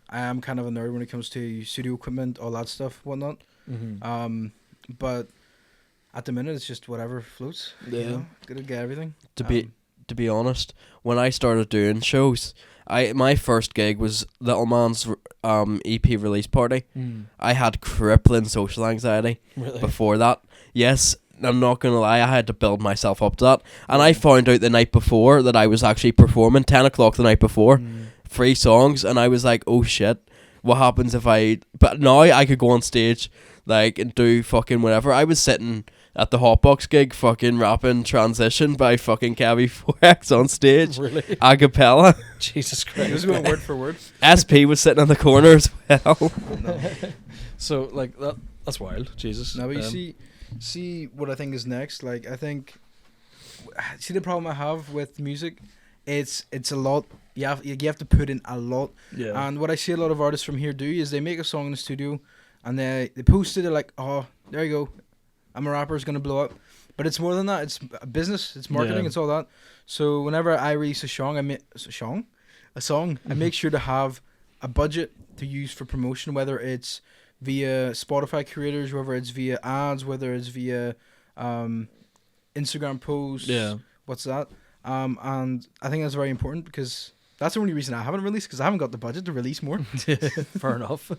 I am kind of a nerd when it comes to studio equipment, all that stuff, whatnot. But at the minute, it's just whatever floats. Yeah. Gotta get everything. to to be honest. When I started doing shows, my first gig was Little Man's EP release party. I had crippling social anxiety before that. Yes, I'm not gonna lie, I had to build myself up to that. And I found out the night before that I was actually performing 10 o'clock the night before, 3 songs, and I was like, oh shit, what happens if but now I could go on stage like and do fucking whatever. I was sitting at the Hotbox gig fucking rapping Transition by fucking Cabby 4X on stage. Really? A cappella. Jesus He Christ. was going word for word. SP was sitting in the corner as well. So like that's wild. Jesus. Now, but you see what I think is next. Like, I think, see the problem I have with music, it's a lot. You have to put in a lot. Yeah. And what I see a lot of artists from here do is they make a song in the studio, and they post it. They're like, oh, there you go, I'm a rapper, it's gonna blow up. But it's more than that. It's a business. It's marketing. Yeah. It's all that. So whenever I release a song, I make sure to have a budget to use for promotion, whether it's via Spotify creators, whether it's via ads, whether it's via Instagram posts. Yeah. What's that? And I think that's very important because that's the only reason I haven't released, because I haven't got the budget to release more. Fair enough.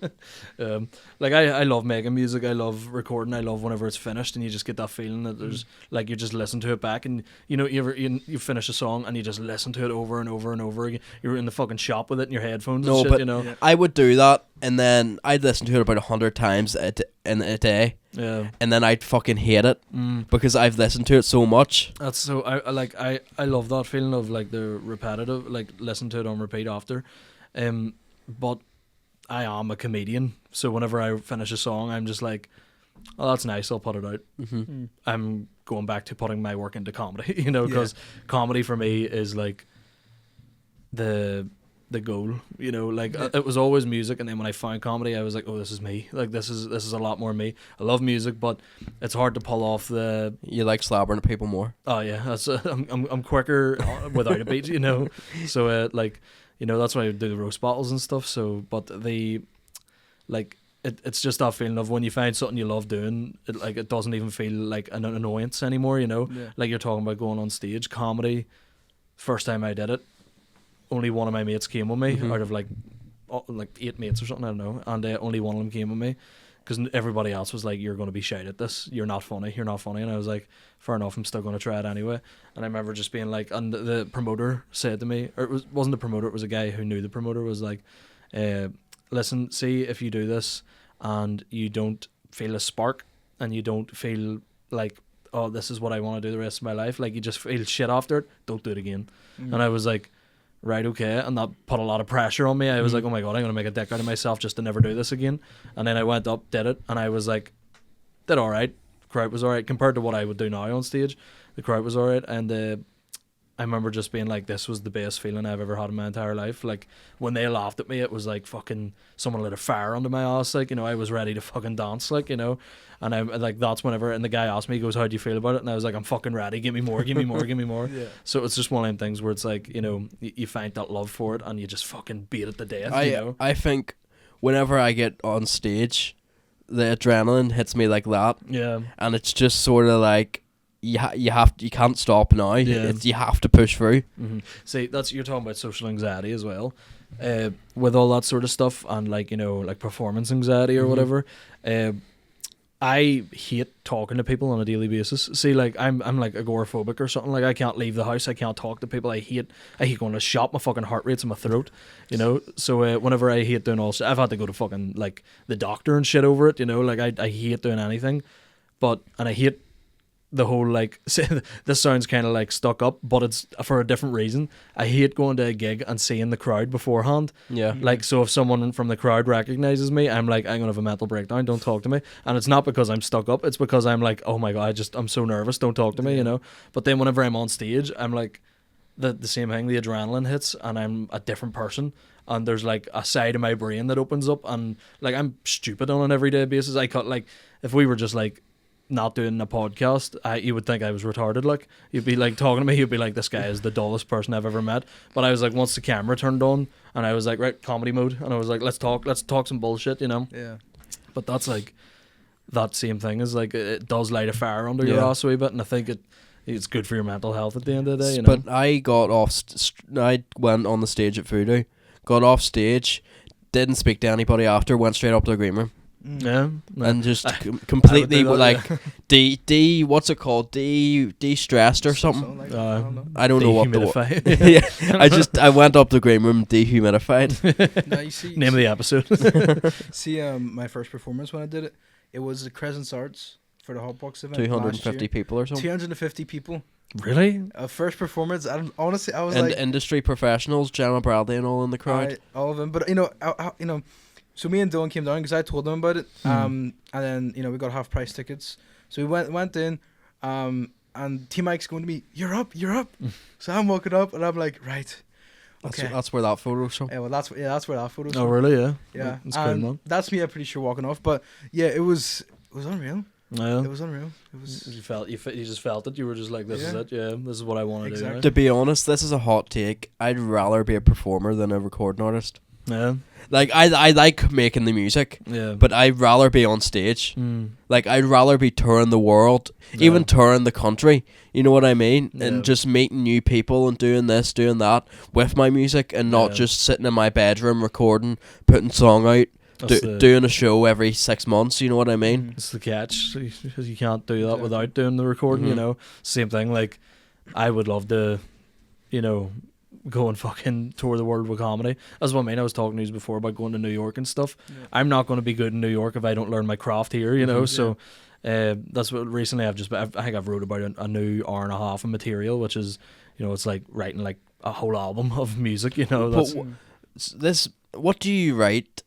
Like I love making music. I love recording. I love whenever it's finished and you just get that feeling that there's like you just listen to it back, and you know you finish a song and you just listen to it over and over and over again. You're in the fucking shop with it in your headphones. No, and shit, but you know. Yeah. I would do that, and then I'd listen to it about 100 times in a day, Yeah. and then I'd fucking hate it because I've listened to it so much. That's so I love that feeling of like the repetitive, like listen to it on repeat after. But I am a comedian, so whenever I finish a song, I'm just like, oh, that's nice, I'll put it out. I'm going back to putting my work into comedy, you know, because comedy for me is like the goal, you know, like it was always music, and then when I found comedy, I was like, oh, this is me, like this is a lot more me. I love music, but it's hard to pull off the You like slabbering at people more. oh yeah, that's I'm quicker without a beat, you know, so like, you know, that's why I do the roast battles and stuff. So but it's just that feeling of when you find something you love doing, it doesn't even feel like an annoyance anymore, you know. Like you're talking about going on stage comedy. First time I did it, only one of my mates came with me out of like 8 mates or something, I don't know, and only one of them came with me because everybody else was like, you're going to be shite at this, you're not funny, and I was like, fair enough, I'm still going to try it anyway. And I remember just being like, and the promoter said to me, or it wasn't the promoter, it was a guy who knew the promoter, was like, listen, see if you do this and you don't feel a spark and you don't feel like, oh, this is what I want to do the rest of my life, like you just feel shit after it, don't do it again. And I was like, right, okay, and that put a lot of pressure on me. I was like, oh my god, I'm gonna make a dick out of myself just to never do this again. And then I went up, did it, and I was like, did alright. Crowd was alright compared to what I would do now on stage. The crowd was alright, and I remember just being like, this was the best feeling I've ever had in my entire life. Like when they laughed at me, it was like fucking someone lit a fire under my ass. Like, you know, I was ready to fucking dance, like, you know. And I'm like, that's whenever, and the guy asked me, he goes, how do you feel about it? And I was like, I'm fucking ready, give me more, give me more, give me more. Yeah. So it's just one of them things where it's like, you know, you find that love for it and you just fucking beat it to death, you know. I think whenever I get on stage, the adrenaline hits me like that. Yeah. And it's just sort of like, you can't stop now. Yeah. You have to push through. See, you're talking about social anxiety as well, with all that sort of stuff, and like, you know, like performance anxiety or whatever. I hate talking to people on a daily basis. See, like I'm like agoraphobic or something. Like I can't leave the house. I can't talk to people. I hate going to the shop. My fucking heart rate's in my throat, you know. So whenever I hate doing all shit, I've had to go to fucking like the doctor and shit over it, you know. Like I hate doing anything, and I hate the whole like this sounds kind of like stuck up, but it's for a different reason. I hate going to a gig and seeing the crowd beforehand. Yeah. Like, so if someone from the crowd recognizes me, I'm like, I'm gonna have a mental breakdown, don't talk to me. And it's not because I'm stuck up, it's because I'm like, oh my god, I'm so nervous, don't talk to me, you know. But then whenever I'm on stage, I'm like, the same thing, the adrenaline hits and I'm a different person, and there's like a side of my brain that opens up, and like I'm stupid on an everyday basis. I cut, like, if we were just like not doing a podcast, you would think I was retarded. Like, you'd be like talking to me, you'd be like, this guy is the dullest person I've ever met. But I was like, once the camera turned on and I was like, right, comedy mode, and I was like, let's talk some bullshit, you know. Yeah. But that's like that same thing is like, it does light a fire under your ass a wee bit, and I think it's good for your mental health at the end of the day. You know? But I got off. I went on the stage at Voodoo, got off stage, didn't speak to anybody after, went straight up to the green room. Yeah, and just completely that, like what's it called, de-stressed or something. Like I don't know what the Dehumidified. I went up to the green room, dehumidified. Now you see, Name of the episode. see, my first performance when I did it, it was the Crescent's Arts for the Hotbox event. 250 people or something. 250 people. Really? First performance. Honestly, I was and like industry professionals, Gemma Bradley and all in the crowd. all of them. But so me and Dylan came down because I told them about it. And then we got half price tickets. So we went in. And T Mike's going to me, you're up. So I'm walking up and I'm like, right. Okay. That's where that photo's from. Yeah, well, that's where that photo's Oh, from. really? Yeah. Yeah. That's cool, man. That's me. I'm pretty sure walking off. But yeah, it was unreal. Yeah. It was unreal. It was. You just felt it. You were just like, this is it. Yeah, this is what I want to do. Right? To be honest, this is a hot take. I'd rather be a performer than a recording artist. Yeah. Like I like making the music. Yeah. But I'd rather be on stage. Like I'd rather be touring the world, even touring the country. You know what I mean? Yeah. And just meeting new people and doing this, doing that with my music, and not just sitting in my bedroom recording, putting song out. Doing a show every 6 months, you know what I mean? It's the catch, because you can't do that without doing the recording. You know, same thing. Like, I would love to, go and fucking tour the world with comedy. That's what I mean. I was talking to you before about going to New York and stuff. Yeah. I'm not going to be good in New York if I don't learn my craft here. You know, so that's what recently I think I've wrote about a new hour and a half of material, which is, it's like writing like a whole album of music. You know, what do you write?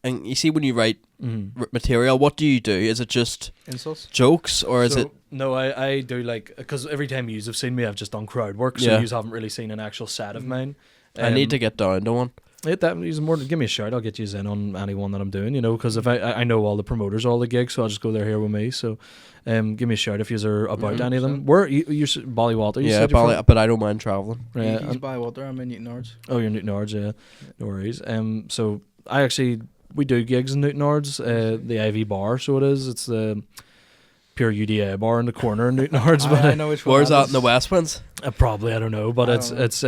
And you see, when you write material, what do you do? Is it just insults, jokes, or is it? No, I do, like, because every time you have seen me, I've just done crowd work, so you haven't really seen an actual set of mine. I need to get down to one. Give me a shout. I'll get you in on any one that I'm doing. Because if I know all the promoters, all the gigs, so I'll just go there here with me. So, give me a shout if you're about any of them. Where you're Ballywater? Yeah, but I don't mind traveling. Yeah, he's Ballywater. I'm in Newton Ards. Oh, you're Newton Ards. Yeah, no worries. So we do gigs in Newton Ards, the Ivy Bar, so it is. It's the pure UDA bar in the corner in Newton Ards. I know which one. Where's that in the Westwinds? Probably, I don't know, but it's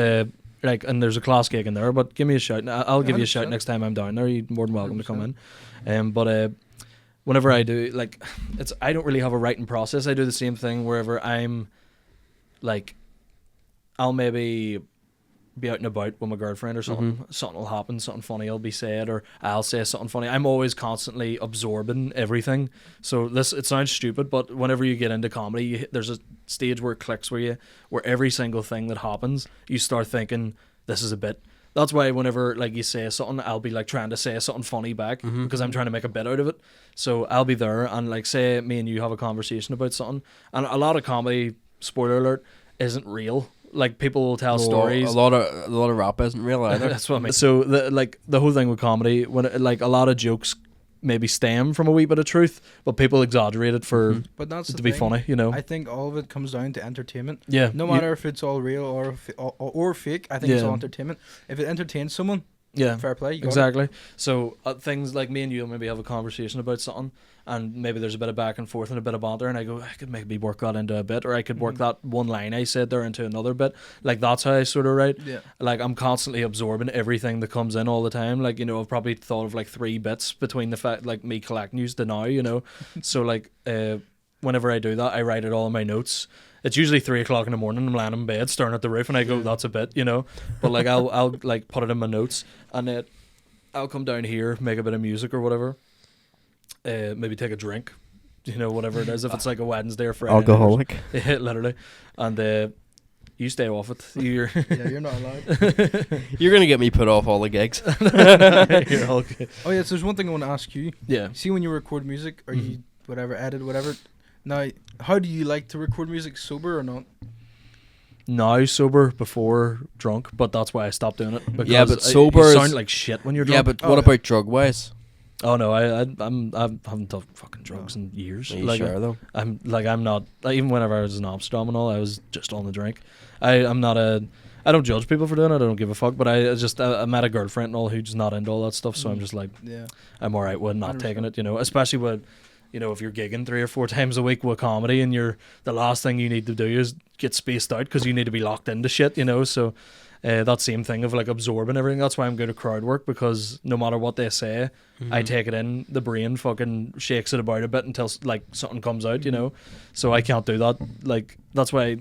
like, and there's a class gig in there. But give me a shout. I'll give you a shout next time I'm down there. You're more than welcome 100%. To come in. But whenever I do, like, I don't really have a writing process. I do the same thing wherever I'm, like, I'll maybe be out and about with my girlfriend or something. Something will happen, something funny will be said, or I'll say something funny. I'm always constantly absorbing everything. So it sounds stupid, but whenever you get into comedy, there's a stage where it clicks where every single thing that happens, you start thinking, this is a bit. That's why whenever, like, you say something, I'll be like trying to say something funny back because I'm trying to make a bit out of it. So I'll be there and, like, say me and you have a conversation about something, and a lot of comedy, spoiler alert, isn't real. Like, people will tell stories. A lot of rap isn't real either. That's what I mean. So the whole thing with comedy, when a lot of jokes maybe stem from a wee bit of truth, but people exaggerate it for but that's it to be funny. I think all of it comes down to entertainment. Yeah. No matter if it's all real or fake, I think it's all entertainment. If it entertains someone, fair play. Exactly. So things like me and you will maybe have a conversation about something, and maybe there's a bit of back and forth and a bit of banter, and I go, I could maybe work that into a bit, or I could work that one line I said there into another bit. Like, that's how I sort of write. Yeah. Like, I'm constantly absorbing everything that comes in all the time. Like, I've probably thought of like 3 bits between the fact, like, me collecting news to now, So, like, whenever I do that, I write it all in my notes. It's usually 3 o'clock in the morning. I'm laying in bed, staring at the roof, and I go, "That's a bit," But, like, I'll like put it in my notes, and then I'll come down here, make a bit of music or whatever. Maybe take a drink, whatever it is. If it's like a Wednesday or Friday, alcoholic, literally, and you stay off it. You're not allowed. You're gonna get me put off all the gigs. You're all good. Oh yeah, so there's one thing I want to ask you. Yeah. See, when you record music, or you edit whatever. Now, how do you like to record music, sober or not? Now sober, before drunk, but that's why I stopped doing it. Because but sober you sound like shit when you're drunk. Yeah, but what about drug wise? Oh no, I haven't done fucking drugs in years. Are you sure though? I'm not, like, even whenever I was in Amsterdam and all, I was just on the drink. I don't judge people for doing it. I don't give a fuck. But I met a girlfriend and all who's not into all that stuff, so I'm just like, I'm alright with not 100%. taking it. Especially with you know, if you're gigging 3 or 4 times a week with comedy, and the last thing you need to do is get spaced out because you need to be locked into shit, you know. So that same thing of like absorbing everything. That's why I'm good at crowd work, because no matter what they say, I take it in. The brain fucking shakes it about a bit until like something comes out, you know. So I can't do that. Like that's why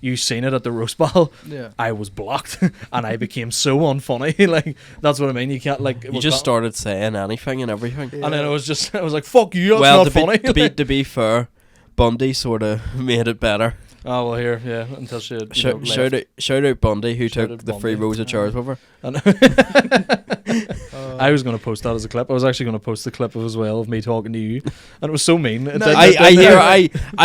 you seen it at the roast ball. Yeah. I was blocked and I became so unfunny. Like that's what I mean. You can't like. You just started saying anything and everything. And then I was like, "Fuck you, that's not funny." To be fair, Bundy sort of made it better. Oh well, here, yeah. Until she shout out Bundy, who Shout took out the Bundy. free rows of chairs with her. I was going to post that as a clip. I was actually going to post the clip as well of me talking to you, and it was so mean. I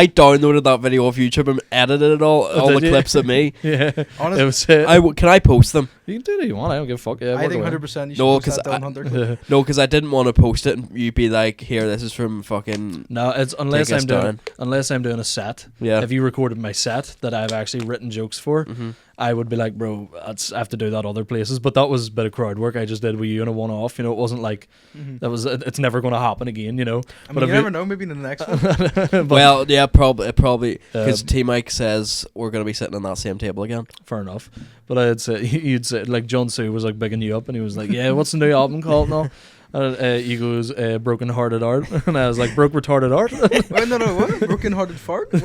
downloaded that video off YouTube and edited it all the clips of me. Yeah, honestly, it was. Can I post them? You can do what you want. I don't give a fuck. Yeah, I think 100% you should post that Dylan Hunter clip. No, because I didn't want to post it and you'd be like, "Here, this is from fucking." No, it's unless I'm doing a set. Yeah. If you recorded my set that I've actually written jokes for, I would be like, bro, I have to do that other places. But that was a bit of crowd work I just did with you in a one-off. You know, it wasn't like that was. It's never going to happen again. You know. I mean, you never know. Maybe in the next one. Well, yeah, probably because T Mike says we're going to be sitting on that same table again. Fair enough. But I'd say you'd say like John Sue was like bigging you up, and he was like, "Yeah, what's the new album called now?" And he goes, "Broken Hearted Art," and I was like, "Broke Retarded Art." Wait, no, what? Broken Hearted Fart? And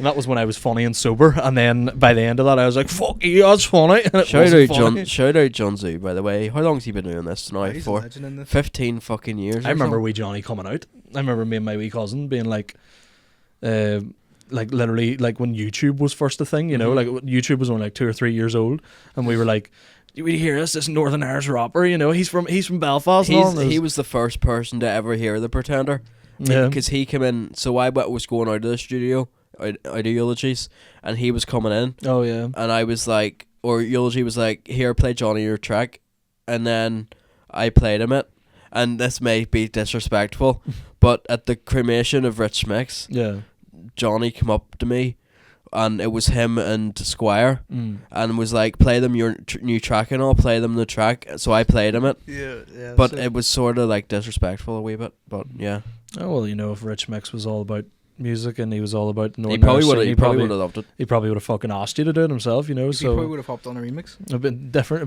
that was when I was funny and sober, and then by the end of that, I was like, "Fuck you, that's funny." Shout out John Zoo, by the way. How long has he been doing this now? For 15 fucking years. I remember wee Johnny coming out. I remember me and my wee cousin being like literally like when YouTube was first a thing, you know, like YouTube was only like 2 or 3 years old, and we were like, "Do we hear this Northern Irish rapper? You know, he's from Belfast." He was the first person to ever hear The Pretender, because he came in. So I was going out of the studio, out of Eulogies, and he was coming in. Oh yeah, and I was like, or Eulogy was like, "Here, play Johnny your track," and then I played him it. And this may be disrespectful, but at the cremation of Rich Mix, Johnny came up to me, and it was him and Squire, and was like, "Play them your new track, and I'll play them the track." So I played him it. Yeah. But it was sort of like disrespectful a wee bit. But yeah. Oh well, you know, if Rich Mix was all about music and he was all about Northern he probably Irish, would have loved it. He probably would have fucking asked you to do it himself, you know. He probably would have hopped on a remix. It'd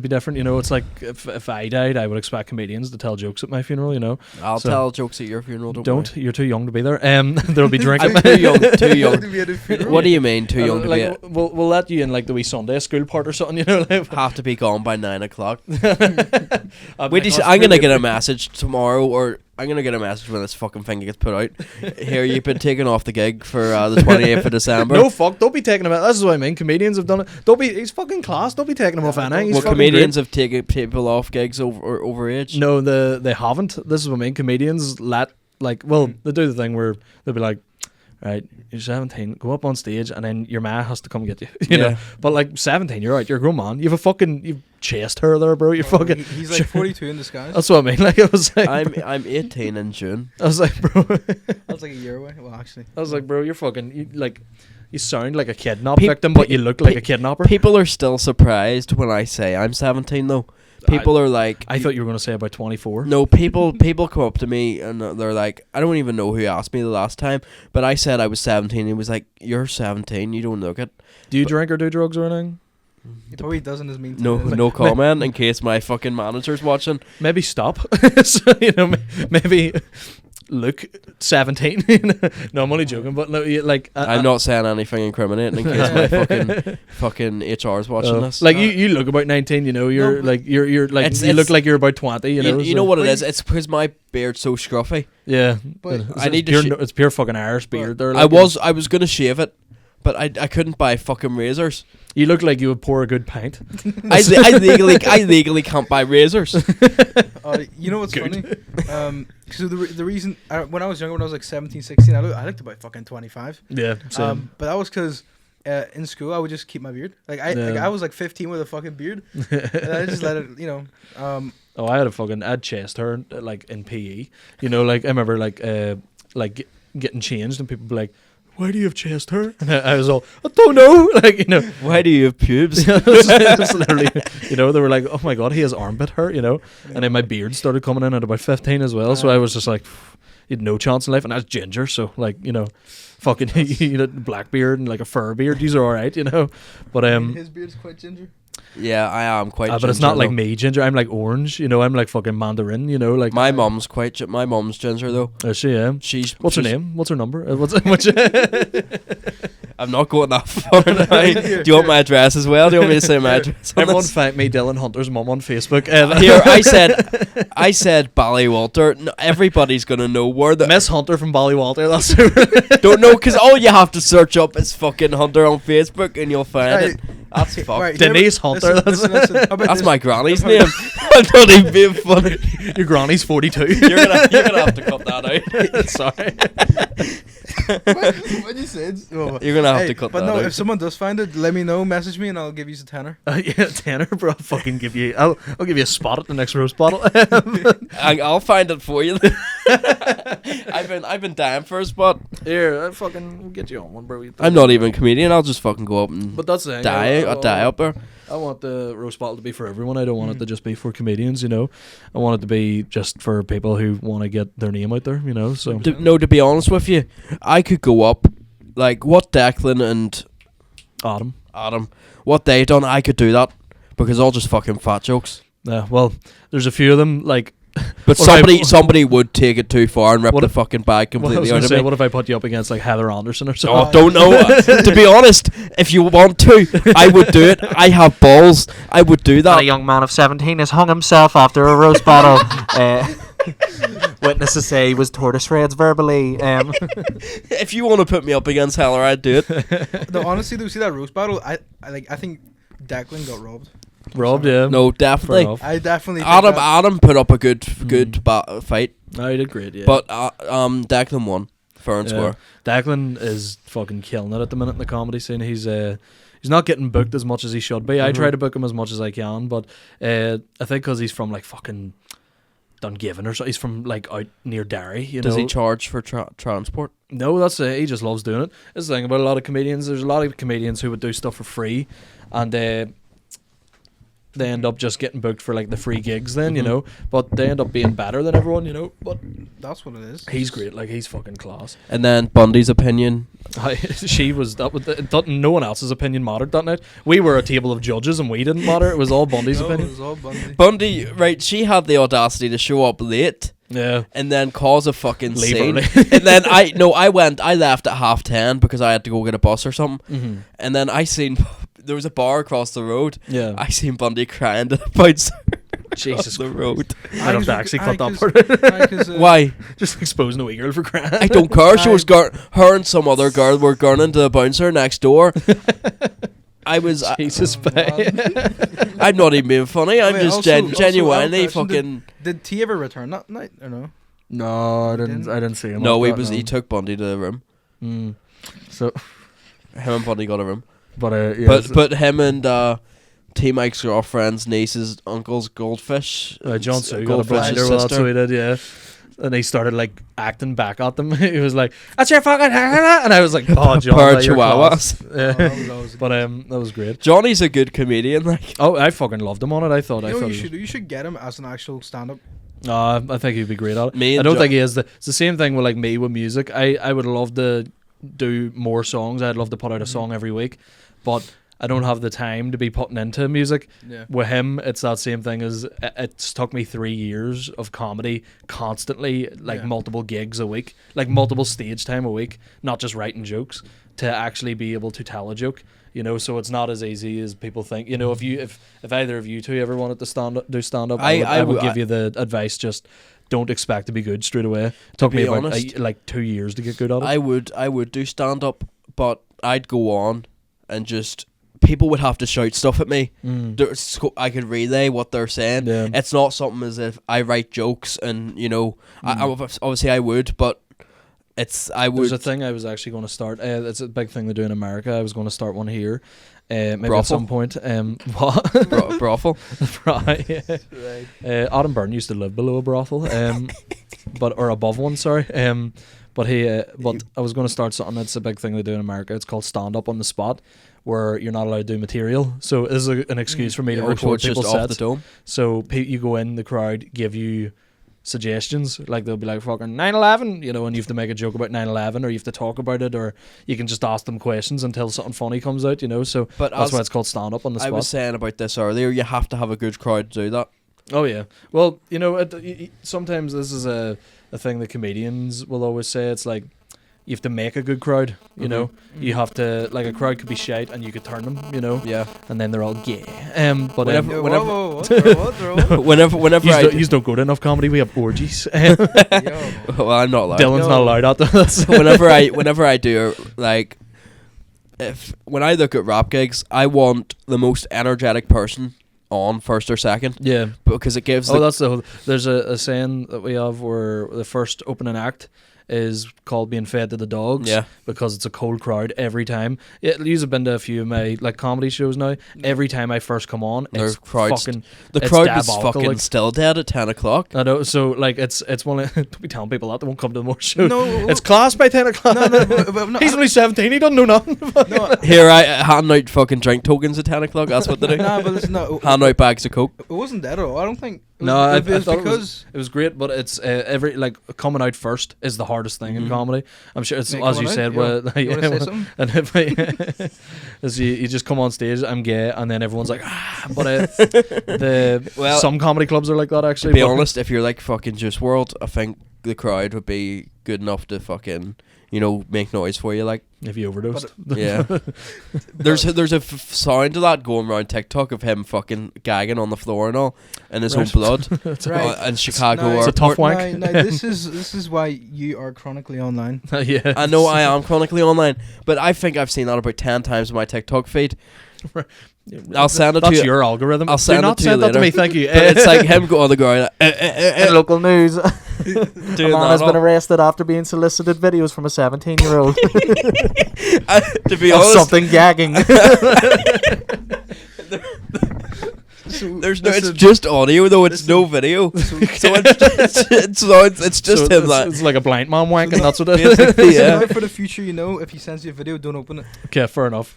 be different, you know. It's like if I died, I would expect comedians to tell jokes at my funeral, you know. I'll tell jokes at your funeral. Don't you're too young to be there. There'll be drinking. I'm too young. What do you mean too young to be? We'll let you in like the wee Sunday school part or something, you know. Like, have to be gone by 9 o'clock. Wait, I'm gonna get a message tomorrow, or I'm gonna get a message when this fucking thing gets put out. Here, you've been taken off the gig for the 28th of December. No, fuck, don't be taking him out. This is what I mean. Comedians have done it. He's fucking class. Don't be taking him off anything. Well, comedians have taken people off gigs over age. No, they haven't. This is what I mean. Comedians they do the thing where they'll be like, right, you're 17, go up on stage, and then your ma has to come get you. You know, but like 17, you're right. You're a grown man. You've chased her there, bro. You're fucking. He's like 42 in disguise. That's what I mean. Like it was like I'm 18 in June. I was like, bro. That's like a year away. Well, actually, I was like, bro, you're fucking. You sound like a kidnap victim, but you look like a kidnapper. People are still surprised when I say I'm 17, though. People are like, I thought you were going to say about 24. No, people come up to me and they're like, I don't even know who asked me the last time, but I said I was 17. He was like, "You're 17. You don't look it." Do you drink or do drugs or anything? He probably doesn't as mean. No comment in case my fucking manager's watching. Maybe stop. So, you know, maybe look 17. No, I'm only joking, but no, like I'm not saying anything incriminating in case my fucking HR's watching this. Like you look about 19. You know, you're like you look like you're about 20. You know, you know what it is? It's because my beard's so scruffy. Yeah, but it's pure fucking Irish beard. There, like, I was gonna shave it, but I couldn't buy fucking razors. You look like you would pour a good pint. I legally can't buy razors. You know what's funny? So the reason when I was younger, when I was like 17, 16, I looked about fucking 25. Yeah, same. But that was because in school I would just keep my beard. I was like 15 with a fucking beard, and I just let it, you know. I had chest hair like in PE. You know, like I remember like getting changed and people be like, why do you have chest hair? And I was all, I don't know. Like, you know. Why do you have pubes? It's literally, you know, they were like, oh my God, he has armpit hair, you know. And then my beard started coming in at about 15 as well. So I was just like, you had no chance in life. And I was ginger. So, like, you know, fucking you had black beard and like a fur beard. These are all right, you know. But his beard's quite ginger. Yeah, I am quite ginger. But it's not like though. me ginger. I'm like orange, you know. I'm like fucking mandarin, you know. Like My mum's my mum's ginger though. Is she? Yeah. What's her name? What's her number? I'm not going that far now. Do you want my address as well? Do you want me to say my address? Everyone find me Dylan Hunter's mum on Facebook. Here, I said Ballywalter. No, everybody's gonna know where the Miss Hunter from Ballywalter. That's who. don't know because all you have to search up is fucking Hunter on Facebook and you'll find it. That's fucked. Right, Denise Hunter. Listen, That's my granny's name. I'm not even being funny. Your granny's 42. You're gonna have to cut that out. Sorry. What you said? You're gonna have to cut but that no, out. if someone does find it, let me know. Message me and I'll give you a tenner. Yeah, Tanner, bro. I'll fucking give you. I'll give you a spot at the next roast bottle. I'll find it for you. I've been dying for a spot. Here, I fucking get you on one, bro. I'm not even a comedian. I'll just fucking go up and But that's the thing. die. I'll die up there. I want the roast bottle to be for everyone. I don't want it to just be for comedians, you know. I want it to be just for people who want to get their name out there, you know. So To be honest with you, I could go up like what Declan and Adam. What they done. I could do that because all just fucking fat jokes. Yeah, well, there's a few of them like. But somebody would take it too far and rip the fucking bag What I completely was out gonna of say, me. what if I put you up against like Heather Anderson or Oh, something? don't know. To be honest, if you want to, I would do it. I have balls. I would do that. A young man of 17 has hung himself after a roast battle. Witnesses say he was tortoise shreds verbally. If you want to put me up against Heller, I'd do it. No, honestly, do you see that roast battle? I think Declan got robbed. Robbed, yeah. No, Fair definitely. enough. I definitely. Adam put up a good fight, No, he did great, yeah. but Declan won fair and square. Declan is fucking killing it at the minute in the comedy scene. He's not getting booked as much as he should be. I try to book him as much as I can, but I think because he's from like fucking Dungiven or so, he's from like out near Derry. Does he charge for transport? No, that's he just loves doing it. That's the thing about a lot of comedians. There's a lot of comedians who would do stuff for free, and they end up just getting booked for like the free gigs then, you know, but they end up being better than everyone, you know. But that's what it is. he's great, like he's fucking class. And then Bundy's opinion. She was no one else's opinion mattered that night. We were a table of judges and we didn't matter. It was all Bundy's opinion. It was all Bundy. Bundy, right? She had the audacity to show up late. Yeah. And then cause a fucking Leave scene. early. And then I left at 10:30 because I had to go get a bus or something. Mm-hmm. And then I seen there was a bar across the road. Yeah. I seen Bundy crying to the bouncer. Jesus the Christ. road. I don't actually cut that part. Why? Just exposing a wee girl for crying. I don't care. She was her and some other girl were gurning to the bouncer next door. I was. Jesus, I'm not even being funny. I'm Wait, just also, genuinely question, fucking. Did he ever return that night or no? No, I didn't. I didn't see him. No, like that, he took Bundy to the room. So, Him and Bundy got a room. but yeah, But him and T Mike's girlfriend's niece's uncle's goldfish. John Sue got a Goldfish's blinder. Well, that's sister. what he did. Yeah. And he started like acting back at them. He was like, "That's your fucking," and I was like, "Oh, John, Pair of that your class." chihuahuas. Yeah. that was But that was great. Johnny's a good comedian. Like, Oh, I fucking loved him on it. I thought. you should get him as an actual stand-up. I think he'd be great at it. Me and I don't Jo- think he is. It's the same thing with like me with music. I would love to do more songs. I'd love to put out a song every week, but I don't have the time to be putting into music. Yeah. With him, it's that same thing as it's took me 3 years of comedy constantly, like multiple gigs a week, like multiple stage time a week, not just writing jokes, to actually be able to tell a joke. You know, so it's not as easy as people think. You know, if either of you two ever wanted to do stand up, I would give you the advice: just don't expect to be good straight away. It took me about like 2 years to get good at it. I would do stand up, but I'd go on and just people would have to shout stuff at me. I could relay what they're saying. Yeah. It's not something as if I write jokes and I obviously I would, but There's a thing I was actually going to start. It's a big thing they do in America. I was going to start one here. Maybe Brothel? at some point. What? Brothel. Right. Adam Byrne used to live below a brothel, or above one. Sorry. But I was going to start something. It's a big thing they do in America. It's called stand up on the spot, where you're not allowed to do material. So this is an excuse for me to So record it's just people's off the sets. dome. So you go in, the crowd give you suggestions. Like they'll be like fucking 9/11, you know, and you have to make a joke about 9/11, or you have to talk about it, or you can just ask them questions until something funny comes out, you know. So But that's as why it's called stand up on the I spot. was saying about this earlier, you have to have a good crowd to do that. Oh yeah. Well, you know, sometimes this is a thing that comedians will always say. It's like you have to make a good crowd. You know, you have to, like, a crowd could be shite and you could turn them. You know, Yeah. and then they're all gay. But Whenever- Yo, whenever- whoa, whoa, whenever I you don't go to enough comedy. We have orgies. Yo. well, I'm not allowed. Dylan's No. not allowed at this. whenever I do, like, when I look at rap gigs, I want the most energetic person on first or second, Yeah. because it gives Oh, that's the whole. There's a saying that we have where the first opening act is called being fed to the dogs. Yeah. Because it's a cold crowd every time. You've been to a few of my like comedy shows now. Every time I first come on, Their it's crowd's- fucking. the it's crowd was diabolical, fucking like- still dead at 10 o'clock. I know. So like it's one of don't be telling people that they won't come to the more show. No, It's class by 10 o'clock. no, but no, He's only 17. He doesn't know nothing. no, Here I hand out fucking drink tokens at 10 o'clock. That's what they do. nah, but it's not. Hand out bags of coke. It wasn't that at all. I don't think. It was, No, I it was thought because it was great, but it's every like coming out first is the hardest thing in comedy. I'm sure it's Mate, as come you on said. out. Well, You wanna say well, something? and if as you just come on stage, I'm gay, and then everyone's like, ah. But Well, some comedy clubs are like that actually. To be but- honest, if you're like fucking Juice World, I think the crowd would be good enough to fucking, you know, make noise for you. Like, if you overdosed, yeah. there's a sound of that going around TikTok of him fucking gagging on the floor and all, in his Right. own blood, Right. in Chicago No, it's a airport. tough wank. No, this is why you are chronically online. Yeah, I know I am chronically online, but I think I've seen that about 10 times in my TikTok feed. I'll send it to That's you. your algorithm. I'll Do send it not to you send that to later. me. Thank you. But it's like him go on the ground, In local news, a doing man that. has been all. arrested after being solicited videos from a 17-year-old To be of honest, something gagging. there's no. It's just audio though. It's no video. So it's just him. That It's like a blind man wank, and that's what it is. basically, So yeah. now for the future, you know, if he sends you a video, don't open it. Okay, fair enough.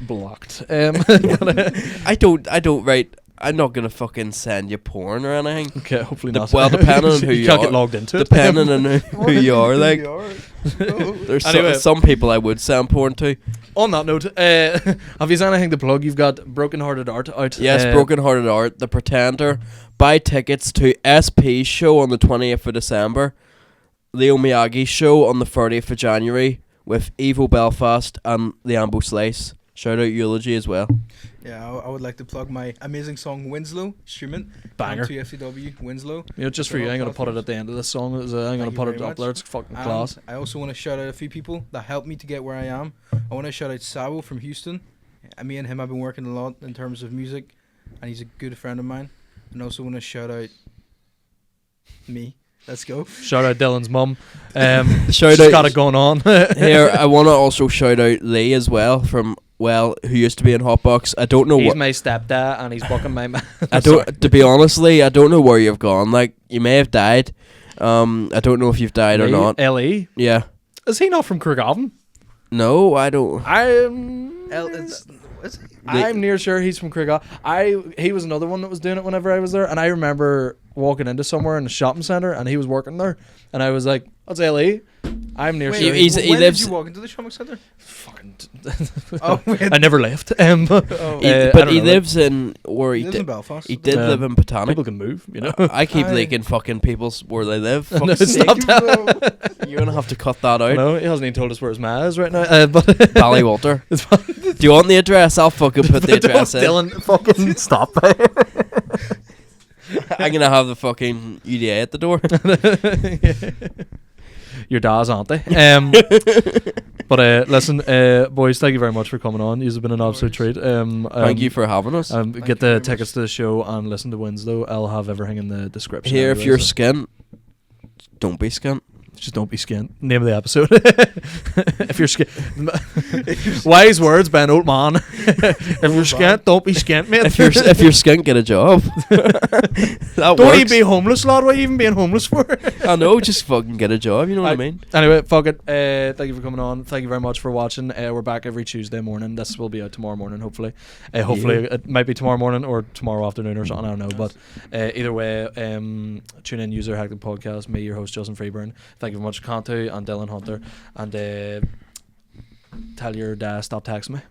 Blocked. I don't write. I'm not gonna fucking send you porn or anything. Okay, hopefully not. Well, depending on who you can't are. get logged into it. Depending on who you are, like there's Anyway. some people I would send porn to. On that note, have you anything to plug? You've got Broken Hearted Art out. Yes, Broken Hearted Art, The Pretender. Buy tickets to SP's show on the 20th of December, Leo Miyagi show on the 30th of January with Evo Belfast and the Ambo Slice. Shout out Eulogy as well. Yeah, I would like to plug my amazing song Winslow, streaming. Banger. To FCW Winslow. You know, just for you, I'm gonna put it at the end of this song. I'm gonna Thank you put it very up there. much. It's fucking And class. I also want to shout out a few people that helped me to get where I am. I want to shout out Sabo from Houston. Me and him have been working a lot in terms of music, and he's a good friend of mine. And I also want to shout out me. Let's go. Shout out Dylan's mum. Shout She's out got it going on. here. I want to also shout out Lee as well from who used to be in Hotbox. I don't know He's what. my stepdad, and he's fucking my man. I don't. To be honest, Lee, I don't know where you've gone. Like you may have died. I don't know if you've died or not. L.E. Yeah. Is he not from Craigavon? No, I don't. I'm near sure he's from Craigavon. He was another one that was doing it whenever I was there, and I remember walking into somewhere in a shopping centre, and he was working there, and I was like, "That's L.E." I'm near sure. he when lives- did you walk into the shopping centre? Fucking. Oh, wait. I never left. Oh. I But don't he know, lives in where He lives in Belfast. he did Yeah. live in Botanic. People can move, you know. I keep Aye. leaking fucking people's where they live. No, Fuck's sake. stop that. You're gonna have to cut that out. No, he hasn't even told us where his ma is right now. But Bally Walter. Do you want the address? I'll fucking put the address in. Dylan, Fucking stop. I'm gonna have the fucking UDA at the door. your dad's auntie. But listen, boys, thank you very much for coming on. You've been an absolute treat. Thank you for having us. Thank get you the very tickets to the show and listen to Winslow. I'll have everything in the description. Here, if anyway, you're so- skint, don't be skint. Just don't be skint. Name of the episode. If you're skint, wise words by an old man. If you're skint, don't be skint, mate. If you're skint, get a job. That don't works. even be homeless, lad. What are you even being homeless for? I know, just fucking get a job. You know what I mean? Anyway, fuck it. Thank you for coming on. Thank you very much for watching. We're back every Tuesday morning. This will be out tomorrow morning, hopefully. Hopefully, it might be tomorrow morning or tomorrow afternoon or something. I don't know. But either way, tune in, User Hack the Podcast. Me, your host, Justin Freeburn. Thank you very much, Kantu and Dylan Hunter. And tell your dad stop texting me.